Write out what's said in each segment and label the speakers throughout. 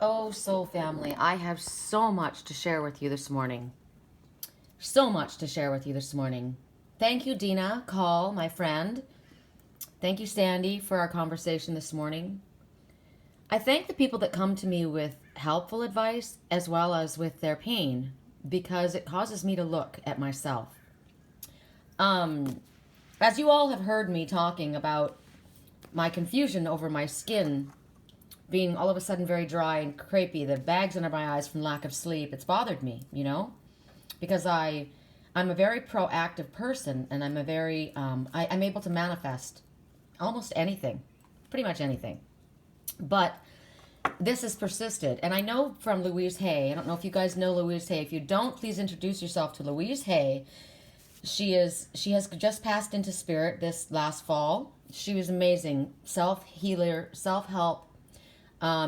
Speaker 1: Oh, soul family, I have so much to share with you this morning. So much to share with you this morning. Thank you, Dina, Call, my friend. Thank you, Sandy, for our conversation this morning. I thank the people that come to me with helpful advice as well as with their pain because it causes me to look at myself. As you all have heard me talking about my confusion over my skin being all of a sudden very dry and crepey, the bags under my eyes from lack of sleep, it's bothered me, because I'm a very proactive person, and I'm a very I'm able to manifest almost anything, pretty much anything. But this has persisted, and I know from Louise Hay. I don't know if you guys know Louise Hay. If you don't, please introduce yourself to Louise Hay. She has just passed into spirit this last fall. She was amazing, self-healer, self-help.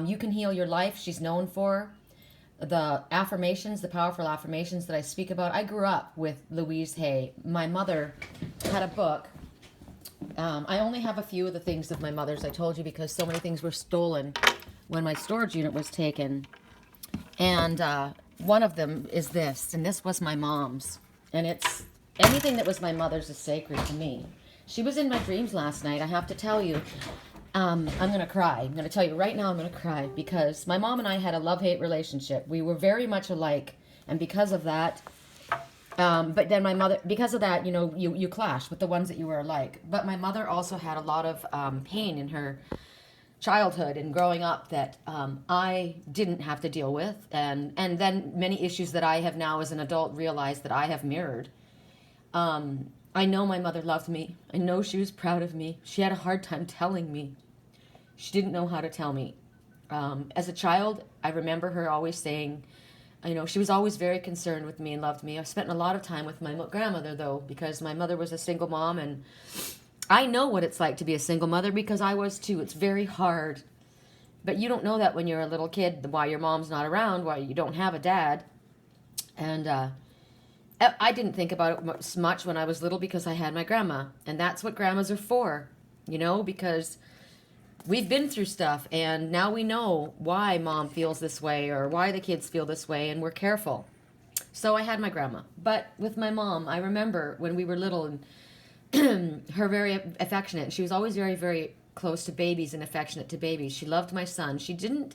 Speaker 1: You can heal your life. She's known for the affirmations, the powerful affirmations that I speak about. I grew up with Louise Hay. My mother had a book. I only have a few of the things of my mother's, I told you, because so many things were stolen when my storage unit was taken. And one of them is this, and this was my mom's. And it's anything that was my mother's is sacred to me. She was in my dreams last night, I have to tell you. I'm going to cry. I'm going to tell you right now I'm going to cry because my mom and I had a love-hate relationship. We were very much alike, and because of that, but then my mother, because of that, you clash with the ones that you were alike. But my mother also had a lot of pain in her childhood and growing up that I didn't have to deal with, and then many issues that I have now as an adult realized that I have mirrored. I know my mother loved me. I know she was proud of me. She had a hard time telling me. She didn't know how to tell me. As a child, I remember her always saying, she was always very concerned with me and loved me. I've spent a lot of time with my grandmother, though, because my mother was a single mom, and I know what it's like to be a single mother because I was too. It's very hard. But you don't know that when you're a little kid, why your mom's not around, why you don't have a dad. And I didn't think about it much when I was little because I had my grandma. And that's what grandmas are for, because we've been through stuff, and now we know why mom feels this way or why the kids feel this way, and we're careful. So I had my grandma. But with my mom, I remember when we were little, and her very affectionate. She was always very, very close to babies and affectionate to babies. She loved my son. She didn't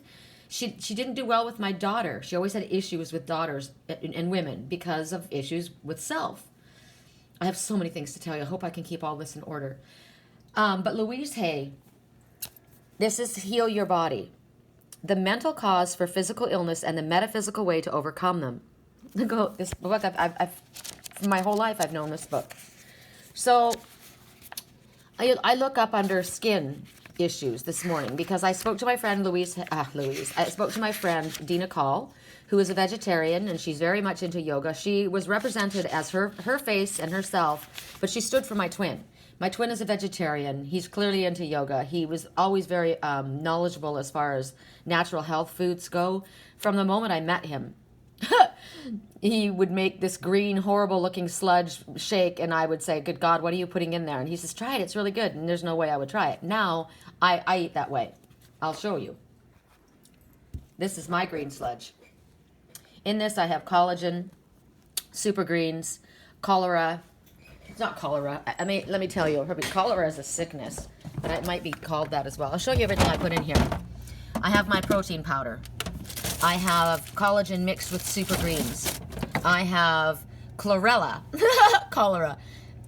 Speaker 1: do well with my daughter. She always had issues with daughters and women because of issues with self. I have so many things to tell you. I hope I can keep all this in order. But Louise Hay, this is Heal Your Body. The mental cause for physical illness and the metaphysical way to overcome them. This book, I've for my whole life, I've known this book. So I look up under skin issues this morning because I spoke to my friend Louise. I spoke to my friend Dina Call, who is a vegetarian, and she's very much into yoga. She was represented as her face and herself, but she stood for my twin. My twin is a vegetarian. He's clearly into yoga. He was always very knowledgeable as far as natural health foods go. From the moment I met him, he would make this green, horrible-looking sludge shake, and I would say, "Good God, what are you putting in there?" And he says, "Try it. It's really good." And there's no way I would try it. Now, I eat that way. I'll show you. This is my green sludge. In this, I have collagen, super greens, cholera. It's not cholera. Let me tell you, cholera is a sickness, but it might be called that as well. I'll show you everything I put in here. I have my protein powder. I have collagen mixed with super greens. I have chlorella. Cholera,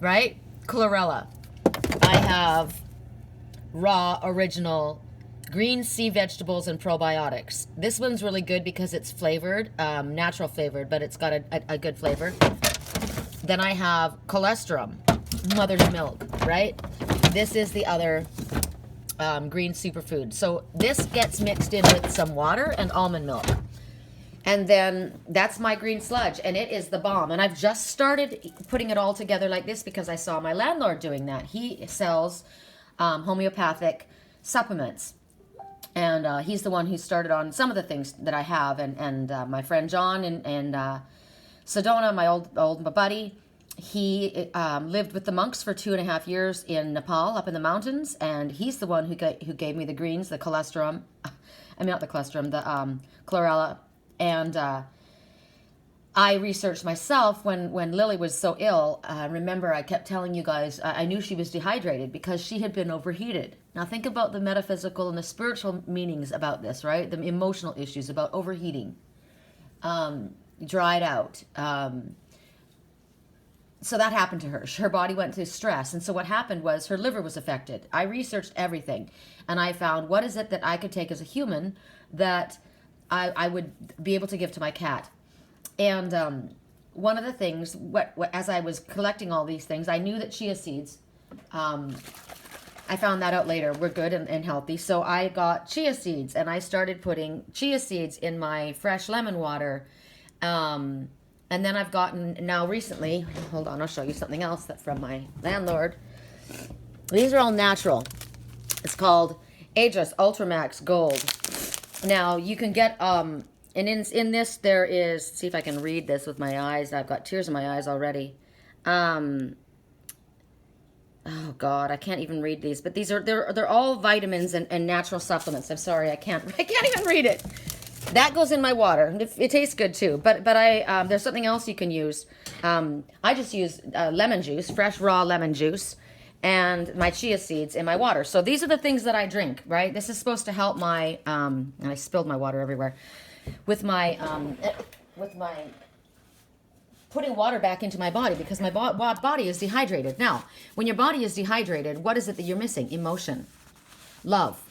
Speaker 1: right? Chlorella. I have raw, original green sea vegetables and probiotics. This one's really good because it's flavored, natural flavored, but it's got a good flavor. Then I have cholesterol, mother's milk, right? This is the other green superfood. So this gets mixed in with some water and almond milk. And then that's my green sludge, and it is the bomb. And I've just started putting it all together like this because I saw my landlord doing that. He sells homeopathic supplements. And he's the one who started on some of the things that I have. And my friend John and Sedona, my old buddy, he lived with the monks for 2.5 years in Nepal, up in the mountains. And he's the one who gave me the greens, the cholesterol. I mean, not the colostrum, the chlorella. And I researched myself when Lily was so ill. Remember, I kept telling you guys, I knew she was dehydrated because she had been overheated. Now think about the metaphysical and the spiritual meanings about this, right? The emotional issues about overheating, dried out. So that happened to her. Her body went through stress. And so what happened was her liver was affected. I researched everything. And I found, what is it that I could take as a human that I would be able to give to my cat? And one of the things, as I was collecting all these things, I knew that chia seeds, I found that out later, were good and healthy. So I got chia seeds, and I started putting chia seeds in my fresh lemon water. And then I've gotten, now recently, hold on, I'll show you something else that's from my landlord. These are all natural. It's called Aegis Ultramax Gold. Now, you can get, and in this there is, see if I can read this with my eyes. I've got tears in my eyes already. Oh God, I can't even read these. But they're all vitamins and natural supplements. I'm sorry, I can't even read it. That goes in my water. It tastes good too. But I there's something else you can use. I just use lemon juice, fresh raw lemon juice, and my chia seeds in my water. So these are the things that I drink, right? This is supposed to help my and I spilled my water everywhere. With my putting water back into my body, because my body is dehydrated. Now, when your body is dehydrated, what is it that you're missing? Emotion, love.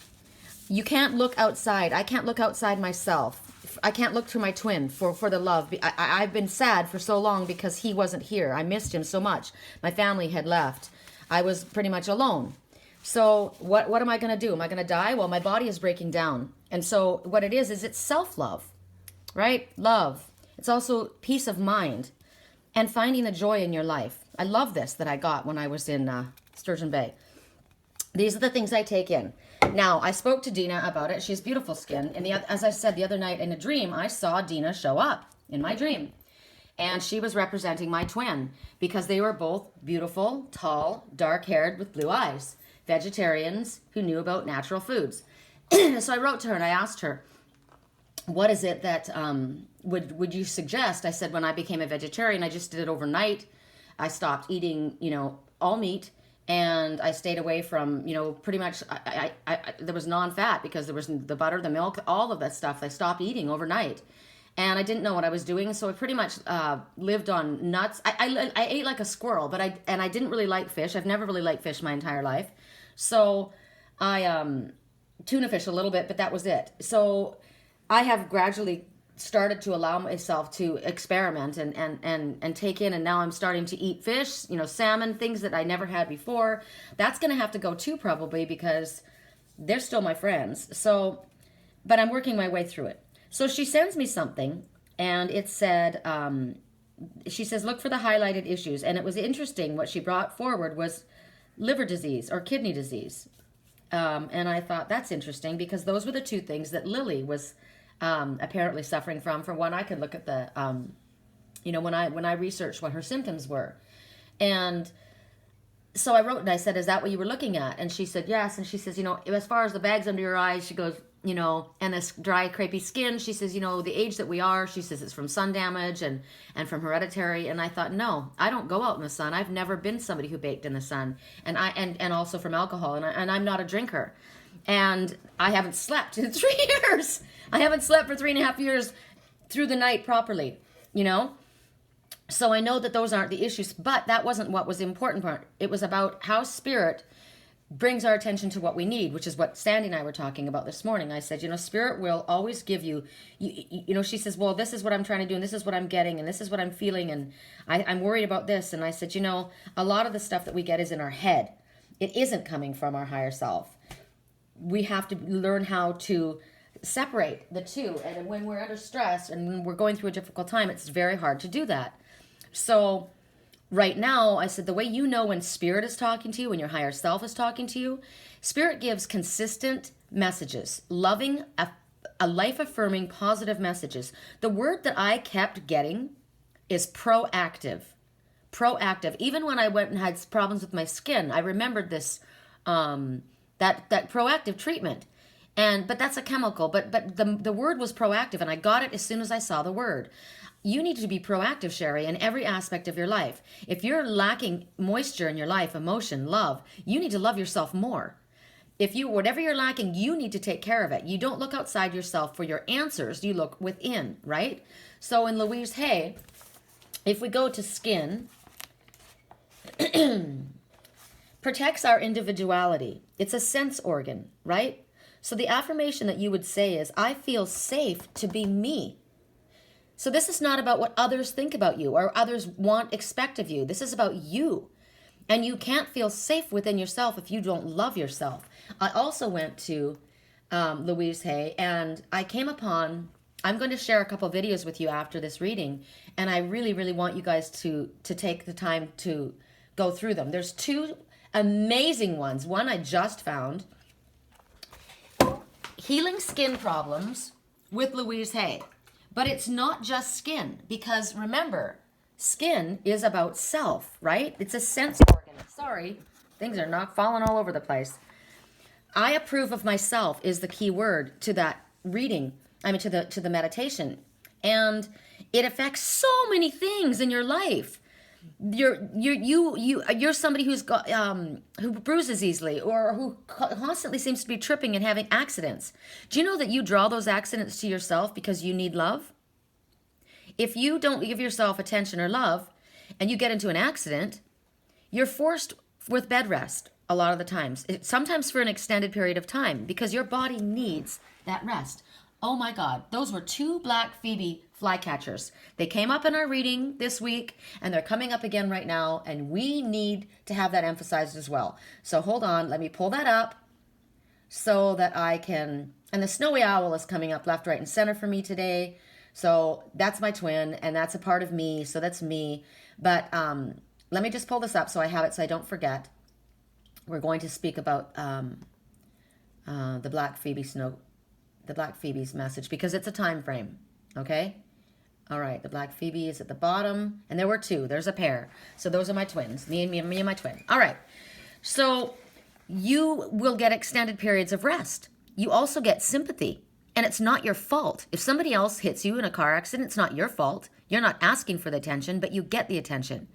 Speaker 1: You can't look outside. I can't look outside myself. I can't look to my twin for the love. I've been sad for so long because he wasn't here. I missed him so much. My family had left. I was pretty much alone. So what am I going to do? Am I going to die? Well, my body is breaking down. And so what it is it's self-love, right? Love. It's also peace of mind and finding the joy in your life. I love this that I got when I was in Sturgeon Bay. These are the things I take in. Now, I spoke to Dina about it. She has beautiful skin. And as I said the other night in a dream, I saw Dina show up in my dream. And she was representing my twin because they were both beautiful, tall, dark-haired with blue eyes, vegetarians who knew about natural foods. So I wrote to her and I asked her, what is it that would you suggest? I said, when I became a vegetarian, I just did it overnight. I stopped eating, all meat. And I stayed away from, pretty much, I there was non-fat because there was the butter, the milk, all of that stuff. I stopped eating overnight. And I didn't know what I was doing. So I pretty much lived on nuts. I ate like a squirrel, but I didn't really like fish. I've never really liked fish my entire life. So I, tuna fish a little bit, but that was it. So I have gradually started to allow myself to experiment and take in, and now I'm starting to eat fish, salmon, things that I never had before. That's going to have to go too, probably, because they're still my friends. So, but I'm working my way through it. So she sends me something, and it said, she says, look for the highlighted issues. And it was interesting. What she brought forward was liver disease or kidney disease. And I thought, that's interesting, because those were the two things that Lily was apparently suffering from. For one, I could look at the, when I researched what her symptoms were. And so I wrote and I said, is that what you were looking at? And she said, yes. And she says, as far as the bags under your eyes, she goes, and this dry, crepey skin, she says, the age that we are, she says it's from sun damage and from hereditary. And I thought, no, I don't go out in the sun. I've never been somebody who baked in the sun. And and also from alcohol. And I'm not a drinker. And I haven't slept in 3 years. I haven't slept for 3.5 years through the night properly, So I know that those aren't the issues, but that wasn't what was the important part. It was about how spirit brings our attention to what we need, which is what Sandy and I were talking about this morning. I said, spirit will always give you, she says, well, this is what I'm trying to do, and this is what I'm getting, and this is what I'm feeling, and I'm worried about this. And I said, a lot of the stuff that we get is in our head. It isn't coming from our higher self. We have to learn how to separate the two. And when we're under stress and when we're going through a difficult time, it's very hard to do that. So right now, I said, the way when spirit is talking to you, when your higher self is talking to you, spirit gives consistent messages, loving, a life-affirming, positive messages. The word that I kept getting is proactive. Proactive. Even when I went and had problems with my skin, I remembered this, that proactive treatment. But that's a chemical. But the word was proactive, and I got it as soon as I saw the word. You need to be proactive, Sherry, in every aspect of your life. If you're lacking moisture in your life, emotion, love, you need to love yourself more. If you, whatever you're lacking, you need to take care of it. You don't look outside yourself for your answers. You look within, right? So in Louise Hay, if we go to skin, protects our individuality. It's a sense organ, right? So the affirmation that you would say is, I feel safe to be me. So this is not about what others think about you or others expect of you. This is about you. And you can't feel safe within yourself if you don't love yourself. I also went to Louise Hay, and I came upon, I'm going to share a couple videos with you after this reading, and I really, really want you guys to take the time to go through them. There's two amazing ones. One I just found, Healing Skin Problems with Louise Hay. But it's not just skin, because remember, skin is about self, right? It's a sense organ. Sorry, things are not falling all over the place. I approve of myself is the key word to that reading. I mean, to the meditation, and it affects so many things in your life. You're somebody who's got who bruises easily, or who constantly seems to be tripping and having accidents. Do you know that you draw those accidents to yourself because you need love? If you don't give yourself attention or love, and you get into an accident, you're forced with bed rest a lot of the times. Sometimes for an extended period of time, because your body needs that rest. Oh my God, those were two Black Phoebe flycatchers. They came up in our reading this week, and they're coming up again right now, and we need to have that emphasized as well. So hold on, let me pull that up so that I can, and the snowy owl is coming up left, right, and center for me today. So that's my twin, and that's a part of me, so that's me. But let me just pull this up so I have it so I don't forget. We're going to speak about the Black Phoebe's message, because it's a time frame, okay? All right, the Black Phoebe is at the bottom, and there were two. There's a pair. So those are my twins, me and my twin. All right, so you will get extended periods of rest. You also get sympathy, and it's not your fault. If somebody else hits you in a car accident, it's not your fault. You're not asking for the attention, but you get the attention.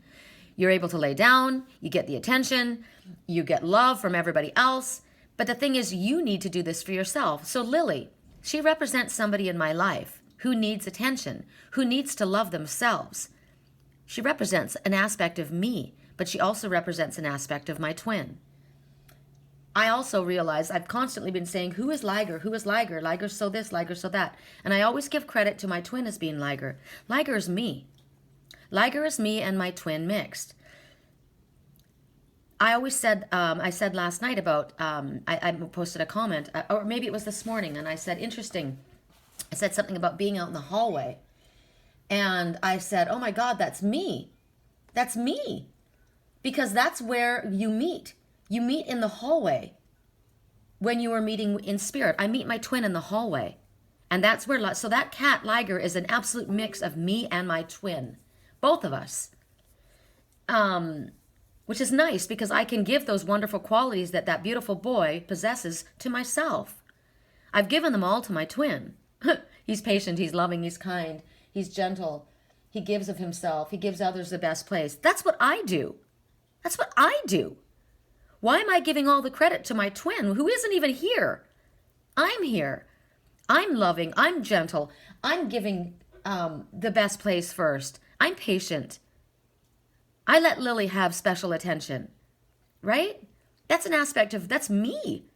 Speaker 1: You're able to lay down, you get the attention, you get love from everybody else. But the thing is, you need to do this for yourself. So Lily, she represents somebody in my life who needs attention, who needs to love themselves. She represents an aspect of me, but she also represents an aspect of my twin. I also realize I've constantly been saying, who is Liger? Who is Liger? Liger's so this, Liger's so that. And I always give credit to my twin as being Liger. Liger is me. Liger is me and my twin mixed. I always said, I said last night about, I posted a comment, or maybe it was this morning, and I said, interesting. I said something about being out in the hallway. And I said, oh my God, that's me. That's me. Because that's where you meet. You meet in the hallway when you are meeting in spirit. I meet my twin in the hallway. And that's where, so that cat, Liger, is an absolute mix of me and my twin. Both of us. Which is nice, because I can give those wonderful qualities that that beautiful boy possesses to myself. I've given them all to my twin. He's patient, he's loving, he's kind, he's gentle. He gives of himself. He gives others the best place. That's what I do. That's what I do. Why am I giving all the credit to my twin, who isn't even here? I'm here. I'm loving. I'm gentle. I'm giving the best place first. I'm patient. I let Lily have special attention, right? That's an aspect of, that's me.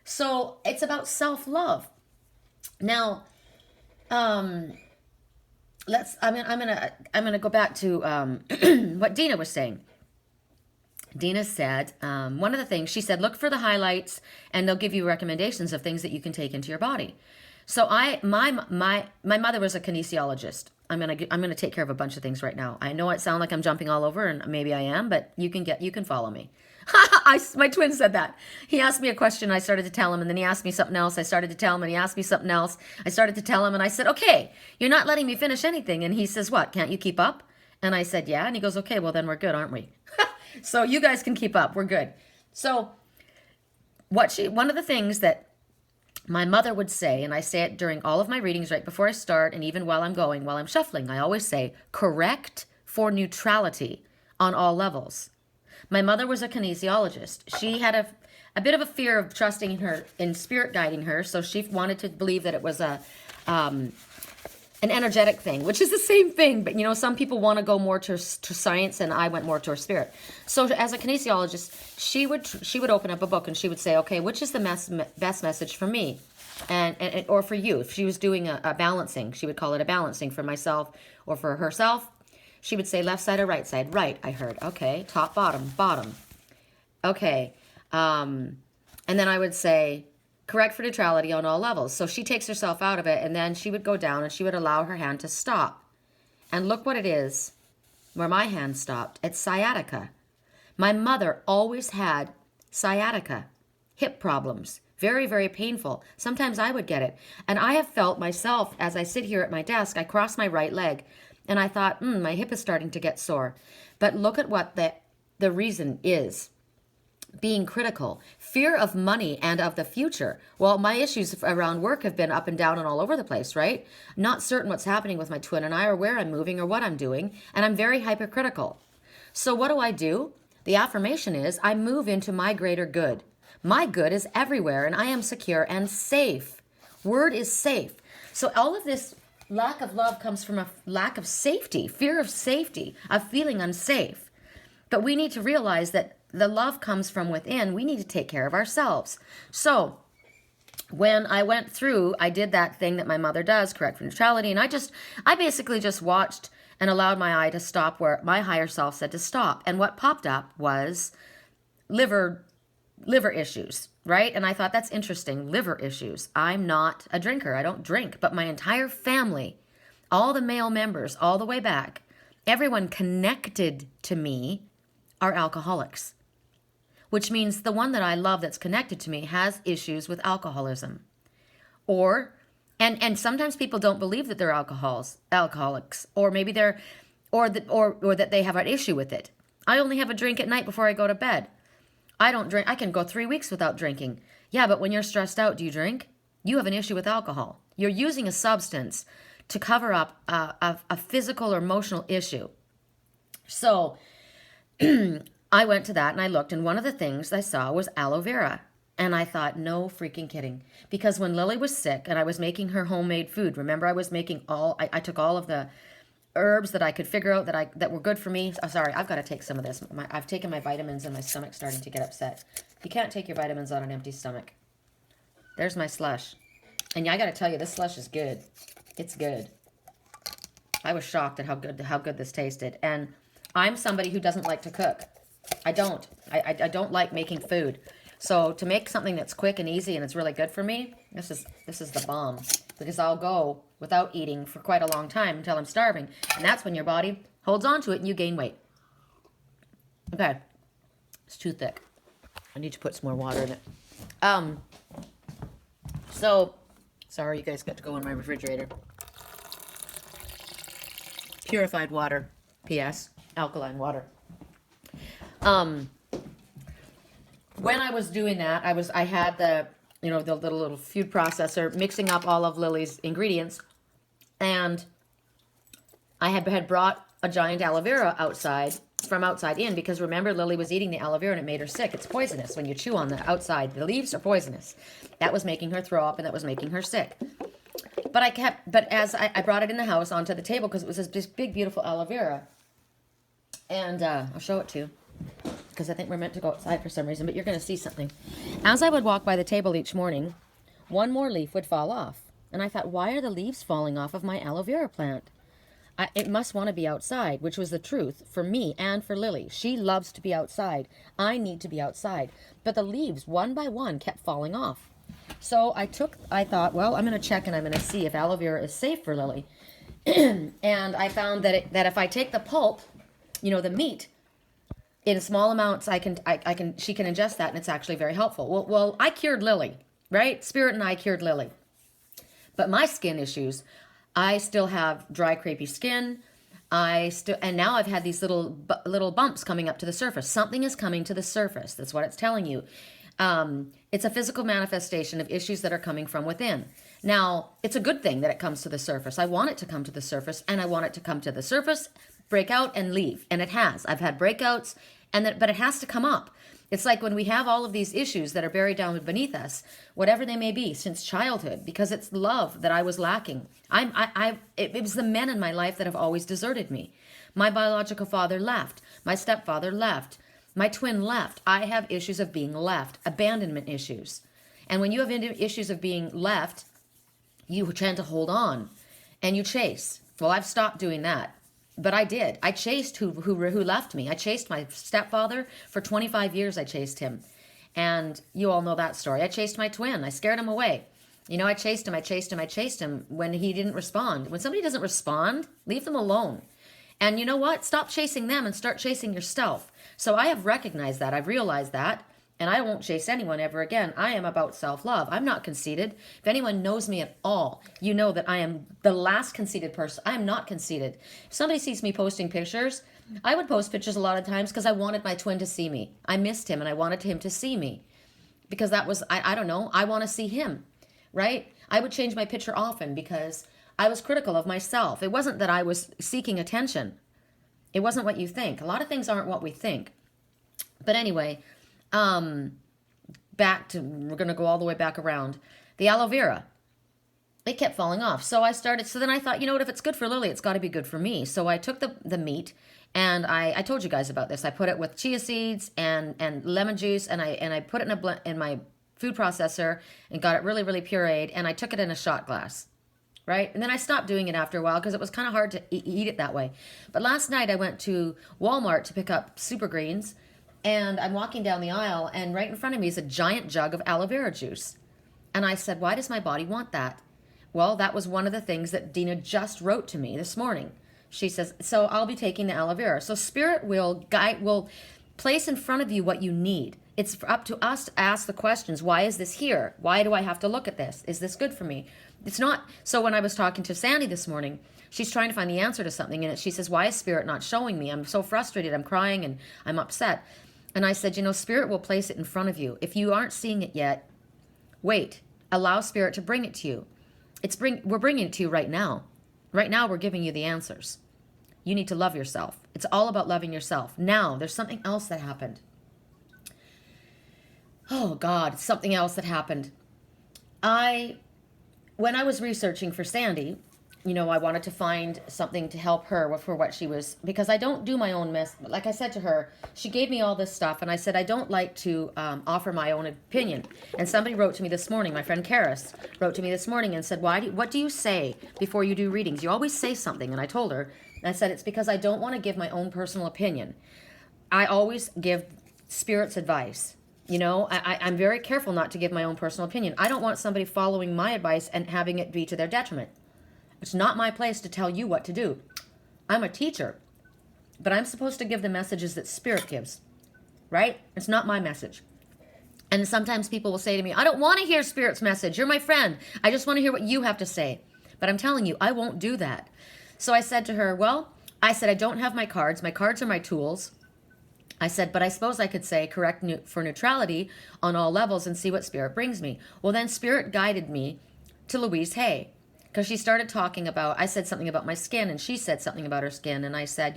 Speaker 1: So it's about self-love. Now, I'm gonna go back to what Dina was saying. Dina said, one of the things, she said, look for the highlights, and they'll give you recommendations of things that you can take into your body. So my mother was a kinesiologist. I'm gonna take care of a bunch of things right now. I know it sounds like I'm jumping all over, and maybe I am, but you can follow me. My twin said that. He asked me a question, I started to tell him, and then he asked me something else. I started to tell him, and he asked me something else. I started to tell him, and I said, okay, you're not letting me finish anything. And he says, what, can't you keep up? And I said, yeah. And he goes, okay, well then we're good, aren't we? So you guys can keep up. We're good. So one of the things that My mother would say, and I say it during all of my readings right before I start, and even while I'm shuffling, I always say, correct for neutrality on all levels. My mother was a kinesiologist. She had a bit of a fear of trusting in spirit guiding her, so she wanted to believe that it was an energetic thing, which is the same thing. But, some people want to go more to science, and I went more to spirit. So as a kinesiologist, she would open up a book and she would say, okay, which is the best message for me and or for you? If she was doing a balancing, she would call it a balancing for myself or for herself. She would say left side or right side. Right, I heard. Okay, top, bottom. Okay. And then I would say correct for neutrality on all levels. So she takes herself out of it, and then she would go down and she would allow her hand to stop. And look what it is where my hand stopped. It's sciatica. My mother always had sciatica, hip problems, very, very painful. Sometimes I would get it. And I have felt myself, as I sit here at my desk, I cross my right leg, and I thought, my hip is starting to get sore. But look at what the reason is. Being critical, fear of money and of the future. Well, my issues around work have been up and down and all over the place, right? Not certain what's happening with my twin and I, or where I'm moving or what I'm doing, and I'm very hypercritical. So what do? The affirmation is, I move into my greater good. My good is everywhere, and I am secure and safe. Word is safe. So all of this lack of love comes from a lack of safety, fear of safety, of feeling unsafe. But we need to realize that the love comes from within. We need to take care of ourselves. So when I went through, I did that thing that my mother does, correct for neutrality, and I basically just watched and allowed my eye to stop where my higher self said to stop. And what popped up was liver issues, right? And I thought, that's interesting, liver issues. I'm not a drinker. I don't drink, but my entire family, all the male members, all the way back, everyone connected to me are alcoholics, which means the one that I love that's connected to me has issues with alcoholism. And sometimes people don't believe that they're alcoholics, or maybe or that they have an issue with it. I only have a drink at night before I go to bed. I don't drink. I can go 3 weeks without drinking. Yeah, but when you're stressed out, do you drink? You have an issue with alcohol. You're using a substance to cover up a physical or emotional issue. So I went to that and I looked, and one of the things I saw was aloe vera. And I thought, no freaking kidding. Because when Lily was sick and I was making her homemade food, remember I was making I took all of the herbs that I could figure out that were good for me. Oh, sorry, I've got to take some of this. I've taken my vitamins and my stomach's starting to get upset. You can't take your vitamins on an empty stomach. There's my slush. And yeah, I got to tell you, this slush is good. It's good. I was shocked at how good this tasted. And I'm somebody who doesn't like to cook. I don't. I don't like making food. So to make something that's quick and easy and it's really good for me, this is the bomb. Because I'll go without eating for quite a long time until I'm starving. And that's when your body holds on to it and you gain weight. Okay. It's too thick. I need to put some more water in it. So, sorry you guys got to go in my refrigerator. Purified water. P.S. Alkaline water. When I was doing that, I had the little food processor mixing up all of Lily's ingredients, and I had brought a giant aloe vera from outside in, because remember, Lily was eating the aloe vera and it made her sick. It's poisonous when you chew on the outside. The leaves are poisonous. That was making her throw up, and that was making her sick. But as I brought it in the house onto the table, because it was this big, beautiful aloe vera, and I'll show it to you, because I think we're meant to go outside for some reason, but you're going to see something. As I would walk by the table each morning, one more leaf would fall off. And I thought, why are the leaves falling off of my aloe vera plant? It must want to be outside, which was the truth for me and for Lily. She loves to be outside. I need to be outside. But the leaves, one by one, kept falling off. So I thought, well, I'm going to check and I'm going to see if aloe vera is safe for Lily. And I found that if I take the pulp, the meat, in small amounts, she can ingest that, and it's actually very helpful. Well, I cured Lily, right? Spirit and I cured Lily. But my skin issues, I still have dry, crepey skin. And now I've had these little bumps coming up to the surface. Something is coming to the surface. That's what it's telling you. It's a physical manifestation of issues that are coming from within. Now, it's a good thing that it comes to the surface. I want it to come to the surface, and I want it to come to the surface, break out, and leave. And it has. I've had breakouts, but it has to come up. It's like when we have all of these issues that are buried down beneath us, whatever they may be, since childhood, because it's love that I was lacking. It was the men in my life that have always deserted me. My biological father left. My stepfather left. My twin left. I have issues of being left, abandonment issues. And when you have issues of being left, you tend to hold on and you chase. Well, I've stopped doing that. But I did. I chased who left me. I chased my stepfather for 25 years. I chased him. And you all know that story. I chased my twin. I scared him away. I chased him when he didn't respond. When somebody doesn't respond, leave them alone. And you know what? Stop chasing them and start chasing yourself. So I have recognized that. I've realized that. And I won't chase anyone ever again. I am about self-love. I'm not conceited. If anyone knows me at all, you know that I am the last conceited person. I am not conceited. If somebody sees me posting pictures, I would post pictures a lot of times because I wanted my twin to see me. I missed him and I wanted him to see me. Because that was, I don't know, I want to see him, right? I would change my picture often because I was critical of myself. It wasn't that I was seeking attention. It wasn't what you think. A lot of things aren't what we think. But anyway, we're going to go all the way back around. The aloe vera, it kept falling off. So then I thought, you know what, if it's good for Lily, it's got to be good for me. So I took the meat and I told you guys about this. I put it with chia seeds and lemon juice and I put it in my food processor and got it really, really pureed. And I took it in a shot glass. Right? And then I stopped doing it after a while because it was kind of hard to eat it that way. But last night I went to Walmart to pick up super greens. And I'm walking down the aisle, and right in front of me is a giant jug of aloe vera juice. And I said, why does my body want that? Well, that was one of the things that Dina just wrote to me this morning. She says, so I'll be taking the aloe vera. So Spirit will place in front of you what you need. It's up to us to ask the questions. Why is this here? Why do I have to look at this? Is this good for me? It's not. So when I was talking to Sandy this morning, she's trying to find the answer to something. And she says, why is Spirit not showing me? I'm so frustrated. I'm crying and I'm upset. And I said, Spirit will place it in front of you. If you aren't seeing it yet, wait. Allow Spirit to bring it to you. We're bringing it to you right now. Right now, we're giving you the answers. You need to love yourself. It's all about loving yourself. Now, there's something else that happened. Oh, God, something else that happened. When I was researching for Sandy, I wanted to find something to help her for what she was, because I don't do my own mess. Like I said to her, she gave me all this stuff, and I said, I don't like to offer my own opinion. And somebody wrote to me this morning, my friend Karis wrote to me this morning and said, what do you say before you do readings? You always say something. And I told her, I said, it's because I don't want to give my own personal opinion. I always give Spirit's advice. I'm very careful not to give my own personal opinion. I don't want somebody following my advice and having it be to their detriment. It's not my place to tell you what to do. I'm a teacher, but I'm supposed to give the messages that Spirit gives, right? It's not my message. And sometimes people will say to me, I don't want to hear Spirit's message. You're my friend. I just want to hear what you have to say. But I'm telling you, I won't do that. So I said to her, I don't have my cards. My cards are my tools. I said, but I suppose I could say correct for neutrality on all levels and see what Spirit brings me. Well, then Spirit guided me to Louise Hay. Because she started talking about, I said something about my skin, and she said something about her skin, and I said,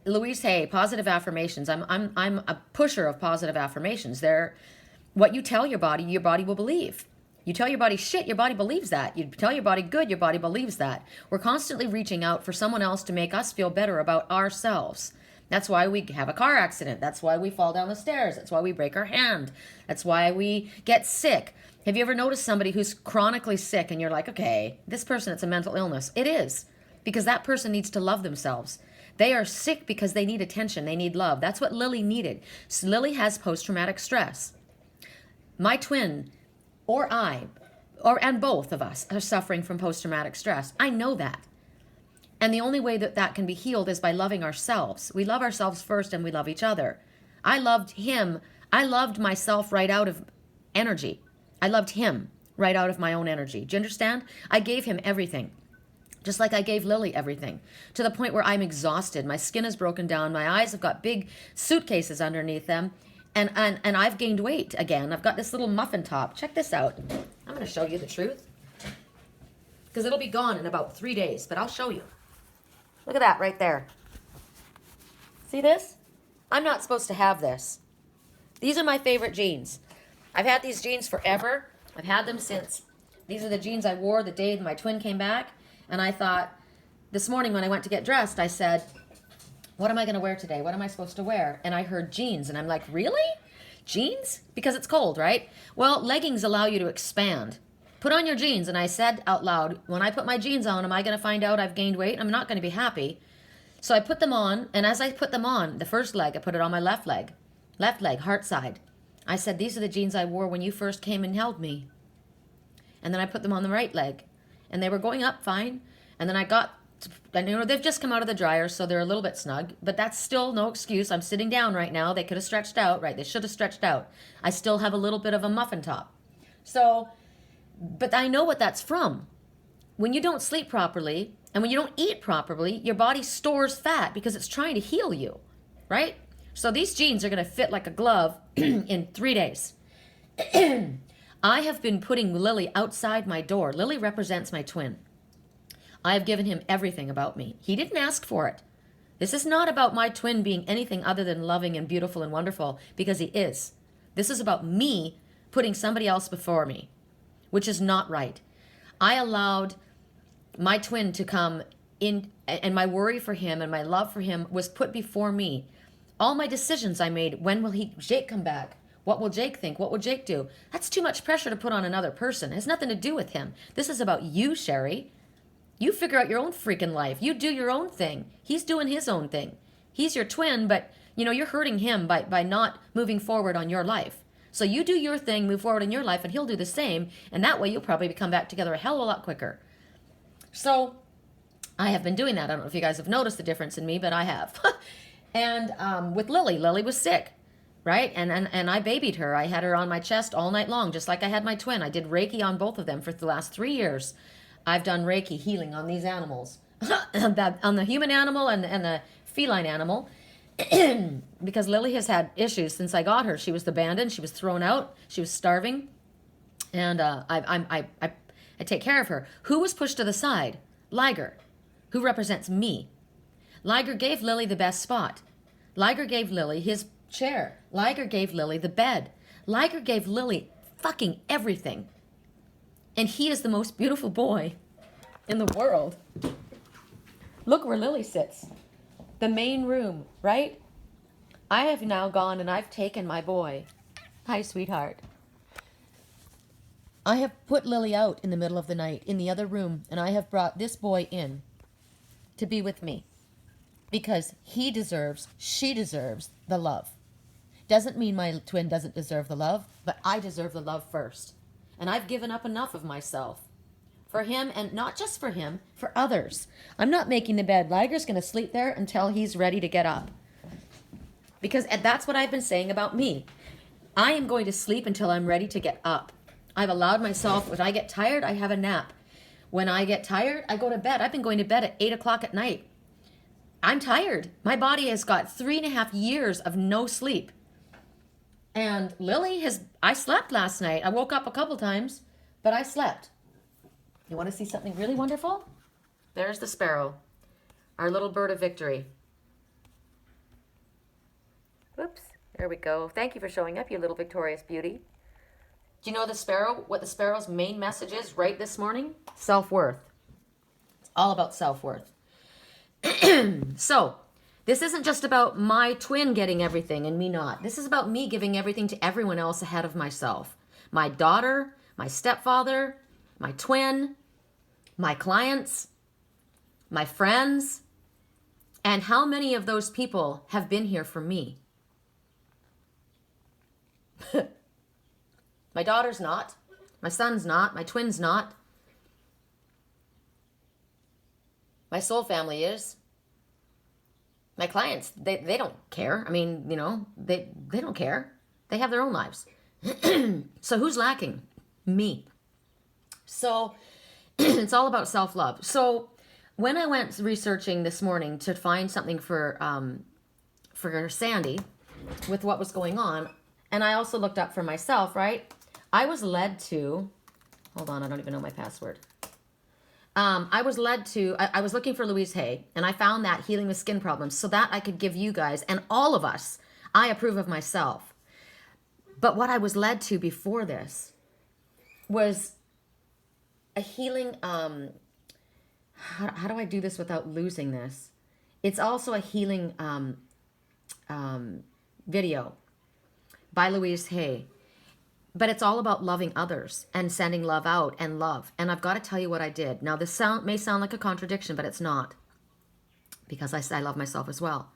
Speaker 1: Louise Hay, positive affirmations. I'm a pusher of positive affirmations. They're what you tell your body will believe. You tell your body shit, your body believes that. You tell your body good, your body believes that. We're constantly reaching out for someone else to make us feel better about ourselves. That's why we have a car accident. That's why we fall down the stairs. That's why we break our hand. That's why we get sick. Have you ever noticed somebody who's chronically sick and you're like, okay, this person, it's a mental illness? It is, because that person needs to love themselves. They are sick because they need attention. They need love. That's what Lily needed. So Lily has post-traumatic stress. My twin, and both of us are suffering from post-traumatic stress. I know that. And the only way that can be healed is by loving ourselves. We love ourselves first and we love each other. I loved him. I loved myself right out of energy. I loved him right out of my own energy. Do you understand? I gave him everything, just like I gave Lily everything, to the point where I'm exhausted. My skin is broken down. My eyes have got big suitcases underneath them. And I've gained weight again. I've got this little muffin top. Check this out. I'm going to show you the truth. Because it'll be gone in about 3 days, but I'll show you. Look at that right there. See this? I'm not supposed to have this. These are my favorite jeans. I've had these jeans forever. I've had them since. These are the jeans I wore the day my twin came back. And I thought, this morning when I went to get dressed, I said, what am I going to wear today? What am I supposed to wear? And I heard jeans. And I'm like, really? Jeans? Because it's cold, right? Well, leggings allow you to expand. Put on your jeans. And I said out loud, when I put my jeans on, am I going to find out I've gained weight? I'm not going to be happy. So I put them on. And as I put them on, the first leg, I put it on my left leg, heart side. I said, these are the jeans I wore when you first came and held me. And then I put them on the right leg. And they were going up fine. And then I got, and you know, they've just come out of the dryer, so they're a little bit snug. But that's still no excuse. I'm sitting down right now. They could have stretched out, right? They should have stretched out. I still have a little bit of a muffin top. So, but I know what that's from. When you don't sleep properly, and when you don't eat properly, your body stores fat because it's trying to heal you, right? So these jeans are going to fit like a glove in 3 days. I have been putting Lily outside my door. Lily represents my twin. I have given him everything about me. He didn't ask for it. This is not about my twin being anything other than loving and beautiful and wonderful, because he is. This is about me putting somebody else before me, which is not right. I allowed my twin to come in, and my worry for him and my love for him was put before me. All my decisions I made, when will Jake come back? What will Jake think? What will Jake do? That's too much pressure to put on another person. It has nothing to do with him. This is about you, Sherry. You figure out your own freaking life. You do your own thing. He's doing his own thing. He's your twin, but you know, you're hurting him by not moving forward on your life. So you do your thing, move forward in your life, and he'll do the same. And that way you'll probably come back together a hell of a lot quicker. So I have been doing that. I don't know if you guys have noticed the difference in me, but I have. And with Lily was sick, right? And I babied her. I had her on my chest all night long, just like I had my twin. I did Reiki on both of them for the last 3 years. I've done Reiki healing on these animals, on the human animal and the feline animal, because Lily has had issues since I got her. She was abandoned. She was thrown out. She was starving. And I take care of her. Who was pushed to the side? Liger, who represents me. Liger gave Lily the best spot. Liger gave Lily his chair. Liger gave Lily the bed. Liger gave Lily fucking everything. And he is the most beautiful boy in the world. Look where Lily sits. The main room, right? I have now gone and I've taken my boy. Hi, sweetheart. I have put Lily out in the middle of the night in the other room, and I have brought this boy in to be with me because she deserves the love. Doesn't mean my twin doesn't deserve the love, but I deserve the love first. And I've given up enough of myself for him, and not just for him, for others. I'm not making the bed. Liger's going to sleep there until he's ready to get up. Because that's what I've been saying about me. I am going to sleep until I'm ready to get up. I've allowed myself, when I get tired, I have a nap. When I get tired, I go to bed. I've been going to bed at 8 o'clock at night. I'm tired. My body has got 3.5 years of no sleep. And Lily I slept last night. I woke up a couple times, but I slept. You want to see something really wonderful? There's the sparrow, our little bird of victory. Whoops, there we go. Thank you for showing up, you little victorious beauty. Do you know what the sparrow's main message is right this morning? Self-worth. It's all about self-worth. So, this isn't just about my twin getting everything and me not. This is about me giving everything to everyone else ahead of myself. My daughter, my stepfather, my twin, my clients, my friends. And how many of those people have been here for me? My daughter's not. My son's not. My twin's not. My soul family is. My clients, they don't care. I mean, you know, they don't care. They have their own lives. So who's lacking? Me. So it's all about self-love. So when I went researching this morning to find something for Sandy with what was going on, And I also looked up for myself, right? I was led to, hold on, I don't even know my password. I was led to, I was looking for Louise Hay, and I found that healing with skin problems so that I could give you guys and all of us, I approve of myself. But what I was led to before this was a healing, how do I do this without losing this? It's also a healing video by Louise Hay. But it's all about loving others and sending love out and love. And I've got to tell you what I did. Now, this may sound like a contradiction, but it's not. Because I love myself as well.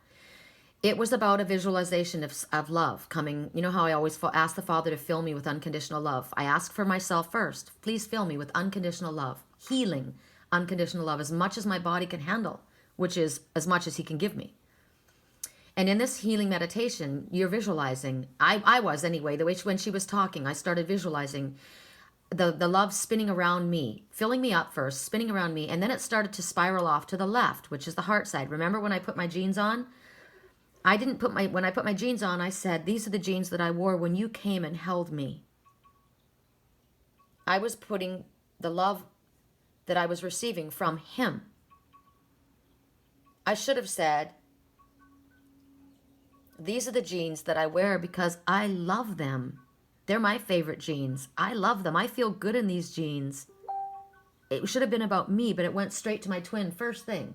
Speaker 1: It was about a visualization of love coming. You know how I always ask the Father to fill me with unconditional love. I ask for myself first. Please fill me with unconditional love. Healing unconditional love as much as my body can handle, which is as much as He can give me. And in this healing meditation, you're visualizing, I was anyway, the way when she was talking, I started visualizing the love spinning around me, filling me up first, spinning around me, and then it started to spiral off to the left, which is the heart side. Remember when I put my jeans on? When I put my jeans on, I said, these are the jeans that I wore when you came and held me. I was putting the love that I was receiving from Him. I should have said, these are the jeans that I wear because I love them. They're my favorite jeans. I love them. I feel good in these jeans. It should have been about me, but it went straight to my twin first thing,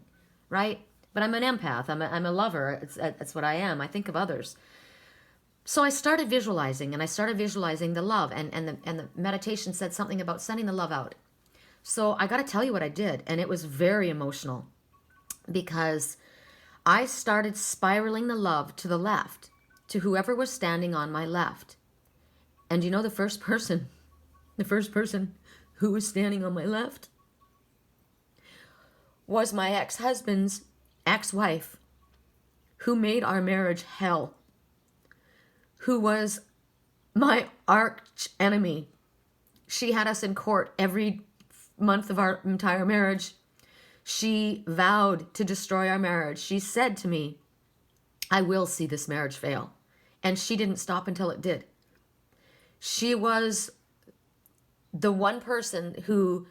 Speaker 1: right? But I'm an empath. I'm a lover. It's what I am. I think of others. So I started visualizing, and I started visualizing the love, and the meditation said something about sending the love out. So I got to tell you what I did, and it was very emotional because I started spiraling the love to the left, to whoever was standing on my left. And you know the first person who was standing on my left was my ex-husband's ex-wife, who made our marriage hell, who was my arch enemy. She had us in court every month of our entire marriage. She vowed to destroy our marriage. She said to me, I will see this marriage fail. And she didn't stop until it did. She was the one person who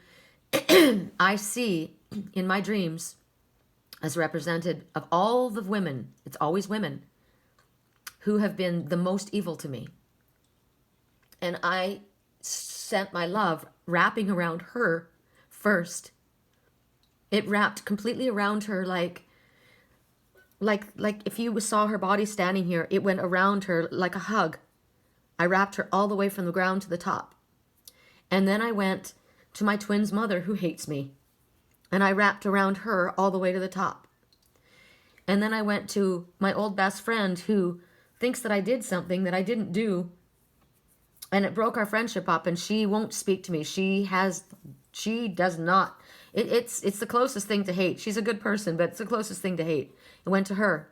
Speaker 1: I see in my dreams as represented of all the women, it's always women, who have been the most evil to me. And I sent my love wrapping around her first. It wrapped completely around her like if you saw her body standing here, it went around her like a hug. I wrapped her all the way from the ground to the top. And then I went to my twin's mother who hates me. And I wrapped around her all the way to the top. And then I went to my old best friend who thinks that I did something that I didn't do. And it broke our friendship up, and she won't speak to me. She does not. It's the closest thing to hate. She's a good person, but it's the closest thing to hate. It went to her.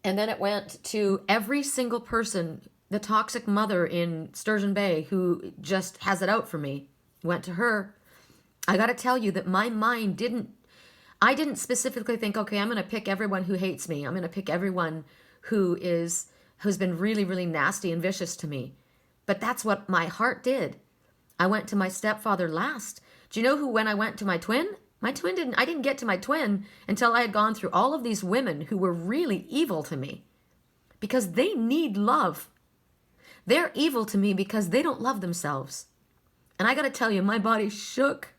Speaker 1: And then it went to every single person, the toxic mother in Sturgeon Bay who just has it out for me. It went to her. I got to tell you that my mind I didn't specifically think, okay, I'm going to pick everyone who hates me. I'm going to pick everyone who's been really, really nasty and vicious to me. But that's what my heart did. I went to my stepfather last. Do you know who, when I went to my twin? I didn't get to my twin until I had gone through all of these women who were really evil to me because they need love. They're evil to me because they don't love themselves. And I got to tell you, my body shook.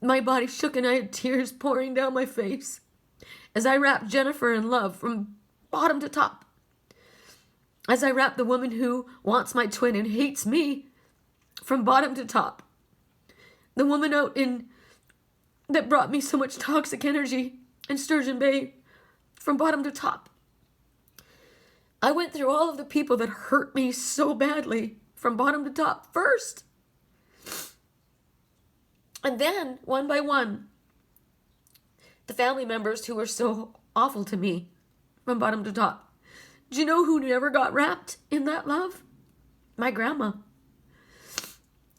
Speaker 1: My body shook and I had tears pouring down my face as I wrapped Jennifer in love from bottom to top. As I wrapped the woman who wants my twin and hates me from bottom to top. The woman that brought me so much toxic energy in Sturgeon Bay from bottom to top. I went through all of the people that hurt me so badly from bottom to top first. And then, one by one, the family members who were so awful to me from bottom to top. Do you know who never got wrapped in that love? My grandma.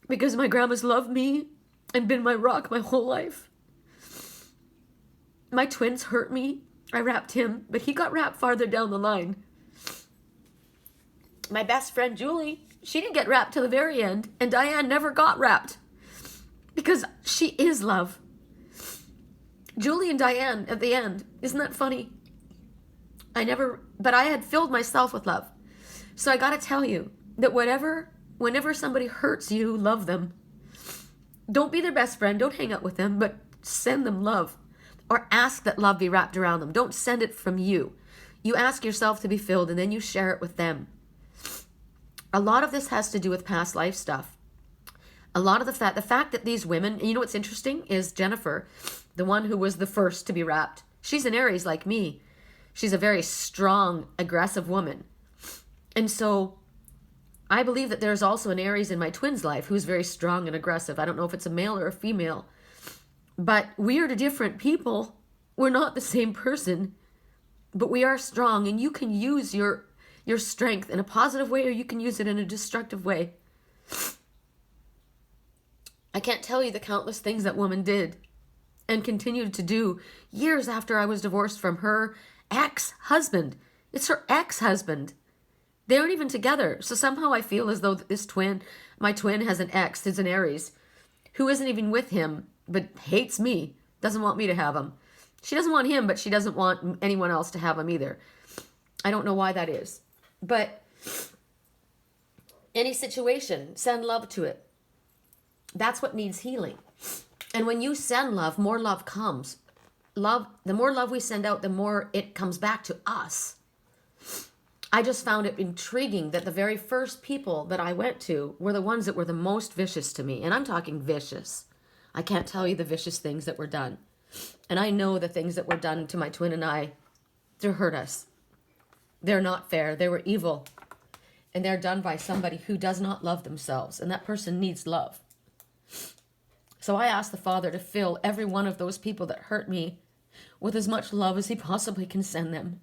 Speaker 1: Because my grandma's loved me and been my rock my whole life. My twins hurt me. I wrapped him, but he got wrapped farther down the line.
Speaker 2: My best friend Julie, she didn't get wrapped till the very end, and Diane never got wrapped because she is love. Julie and Diane at the end, isn't that funny? But I had filled myself with love. So I got to tell you that whenever somebody hurts you, love them. Don't be their best friend, don't hang out with them, but send them love, or ask that love be wrapped around them. Don't send it from you. You ask yourself to be filled, and then you share it with them. A lot of this has to do with past life stuff. A lot of the fact that these women, you know what's interesting is Jennifer, the one who was the first to be wrapped. She's an Aries like me. She's a very strong, aggressive woman. And so I believe that there's also an Aries in my twin's life who's very strong and aggressive. I don't know if it's a male or a female, but we are different people. We're not the same person, but we are strong, and you can use your strength in a positive way, or you can use it in a destructive way. I can't tell you the countless things that woman did and continued to do years after I was divorced from her ex-husband. It's her ex-husband. They aren't even together. So somehow I feel as though my twin has an ex, who's an Aries, who isn't even with him, but hates me, doesn't want me to have him. She doesn't want him, but she doesn't want anyone else to have him either. I don't know why that is. But any situation, send love to it. That's what needs healing. And when you send love, more love comes. The more love we send out, the more it comes back to us. I just found it intriguing that the very first people that I went to were the ones that were the most vicious to me. And I'm talking vicious. I can't tell you the vicious things that were done. And I know the things that were done to my twin and I to hurt us. They're not fair. They were evil. And they're done by somebody who does not love themselves. And that person needs love. So I asked the Father to fill every one of those people that hurt me with as much love as he possibly can send them.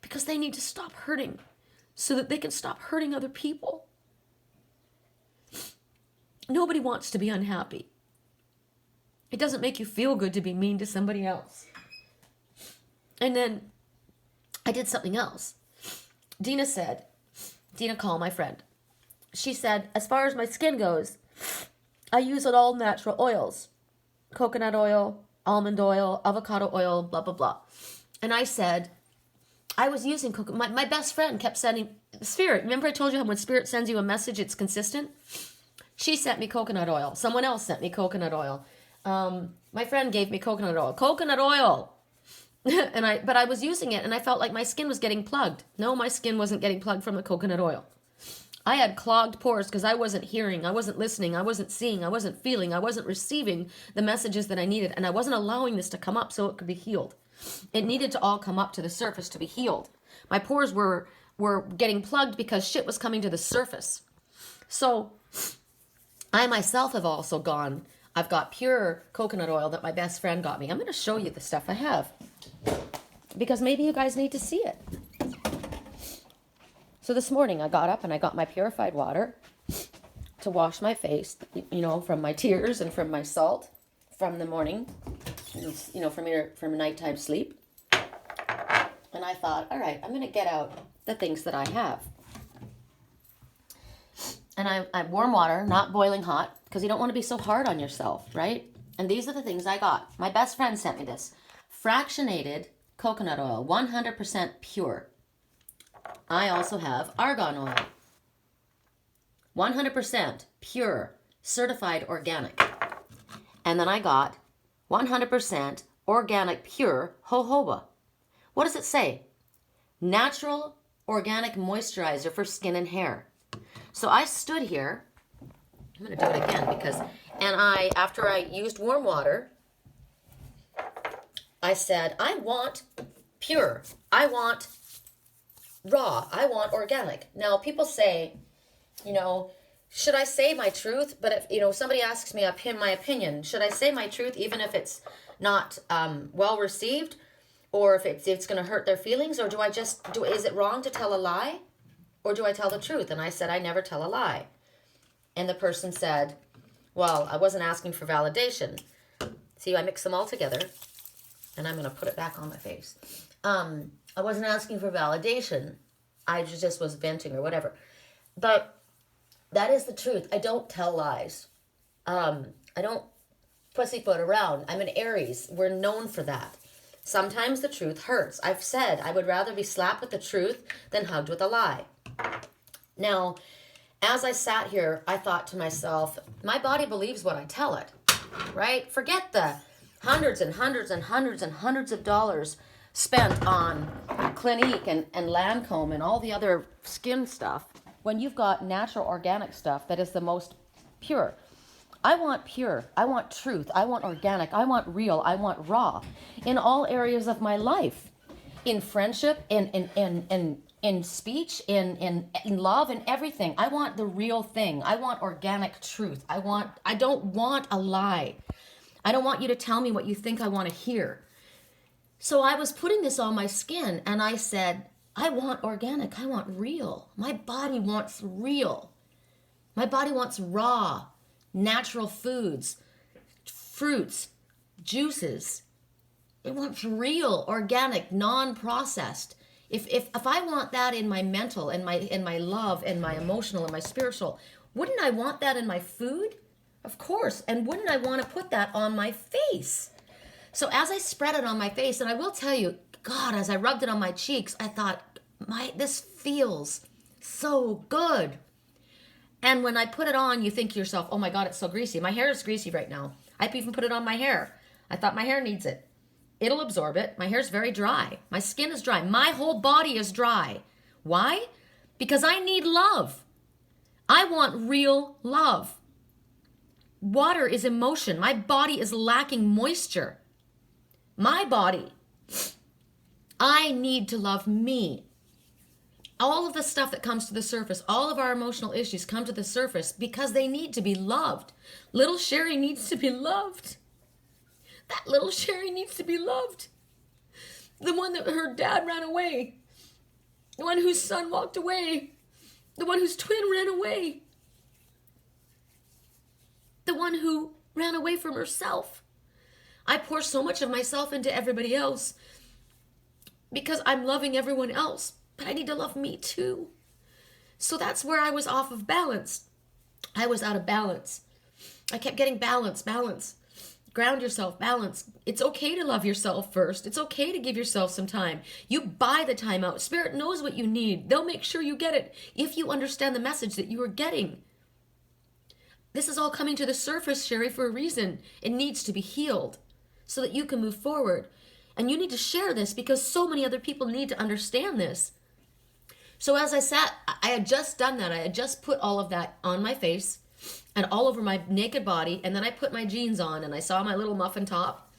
Speaker 2: Because they need to stop hurting so that they can stop hurting other people. Nobody wants to be unhappy. It doesn't make you feel good to be mean to somebody else. And then I did something else. Dina Call, my friend, she said, as far as my skin goes, I use all natural oils. Coconut oil, almond oil, avocado oil, blah, blah, blah. And I said, I was using coconut. My best friend kept sending, Spirit, remember I told you how when Spirit sends you a message, it's consistent? She sent me coconut oil. Someone else sent me coconut oil. My friend gave me coconut oil. Coconut oil! But I was using it, and I felt like my skin was getting plugged. No, my skin wasn't getting plugged from the coconut oil. I had clogged pores because I wasn't hearing, I wasn't listening, I wasn't seeing, I wasn't feeling, I wasn't receiving the messages that I needed, and I wasn't allowing this to come up so it could be healed. It needed to all come up to the surface to be healed. My pores were getting plugged because shit was coming to the surface. So I myself have also gone, I've got pure coconut oil that my best friend got me. I'm going to show you the stuff I have because maybe you guys need to see it. So this morning I got up and I got my purified water to wash my face, from my tears and from my salt from the morning, from nighttime sleep. And I thought, all right, I'm going to get out the things that I have. And I warm water, not boiling hot, because you don't want to be so hard on yourself, right? And these are the things I got. My best friend sent me this. Fractionated coconut oil, 100% pure. I also have argan oil. 100% pure, certified organic. And then I got 100% organic pure jojoba. What does it say? Natural organic moisturizer for skin and hair. So I stood here. I'm going to do it again after I used warm water, I said, I want pure. I want raw. I want organic. Now, people say, should I say my truth? But if, somebody asks me my opinion, should I say my truth even if it's not well received or if it's going to hurt their feelings? Or is it wrong to tell a lie? Or do I tell the truth? And I said, I never tell a lie. And the person said, well, I wasn't asking for validation. See, I mix them all together. And I'm going to put it back on my face. I wasn't asking for validation. I just was venting or whatever.
Speaker 1: But that is the truth. I don't tell lies. I don't pussyfoot around. I'm an Aries. We're known for that. Sometimes the truth hurts. I've said I would rather be slapped with the truth than hugged with a lie. Now, as I sat here, I thought to myself, my body believes what I tell it, right? Forget the hundreds and hundreds and hundreds and hundreds of dollars spent on Clinique and Lancome and all the other skin stuff when you've got natural organic stuff that is the most pure. I want pure. I want truth. I want organic. I want real. I want raw in all areas of my life, in friendship, in speech, in love, and everything. I want the real thing. I want organic truth. I don't want a lie. I don't want you to tell me what you think I want to hear. So I was putting this on my skin and I said, I want organic. I want real. My body wants real. My body wants raw, natural foods, fruits, juices. It wants real, organic, non-processed. If I want that in my mental, in my love, and my emotional, and my spiritual, wouldn't I want that in my food? Of course. And wouldn't I want to put that on my face? So as I spread it on my face, and I will tell you, God, as I rubbed it on my cheeks, I thought, this feels so good. And when I put it on, you think to yourself, oh my God, it's so greasy. My hair is greasy right now. I've even put it on my hair. I thought my hair needs it. It'll absorb it. My hair's very dry. My skin is dry. My whole body is dry. Why? Because I need love. I want real love. Water is emotion. My body is lacking moisture. My body. I need to love me. All of the stuff that comes to the surface, all of our emotional issues come to the surface because they need to be loved. Little Sherry needs to be loved. That little Sherry needs to be loved. The one that her dad ran away. The one whose son walked away. The one whose twin ran away. The one who ran away from herself. I pour so much of myself into everybody else because I'm loving everyone else, but I need to love me too. So that's where I was off of balance. I was out of balance. I kept getting balance. Ground yourself, balance. It's okay to love yourself first. It's okay to give yourself some time. You buy the time out. Spirit knows what you need. They'll make sure you get it if you understand the message that you are getting. This is all coming to the surface, Sherry, for a reason. It needs to be healed so that you can move forward. And you need to share this because so many other people need to understand this. So as I sat, I had just done that. I had just put all of that on my face and all over my naked body. And then I put my jeans on and I saw my little muffin top.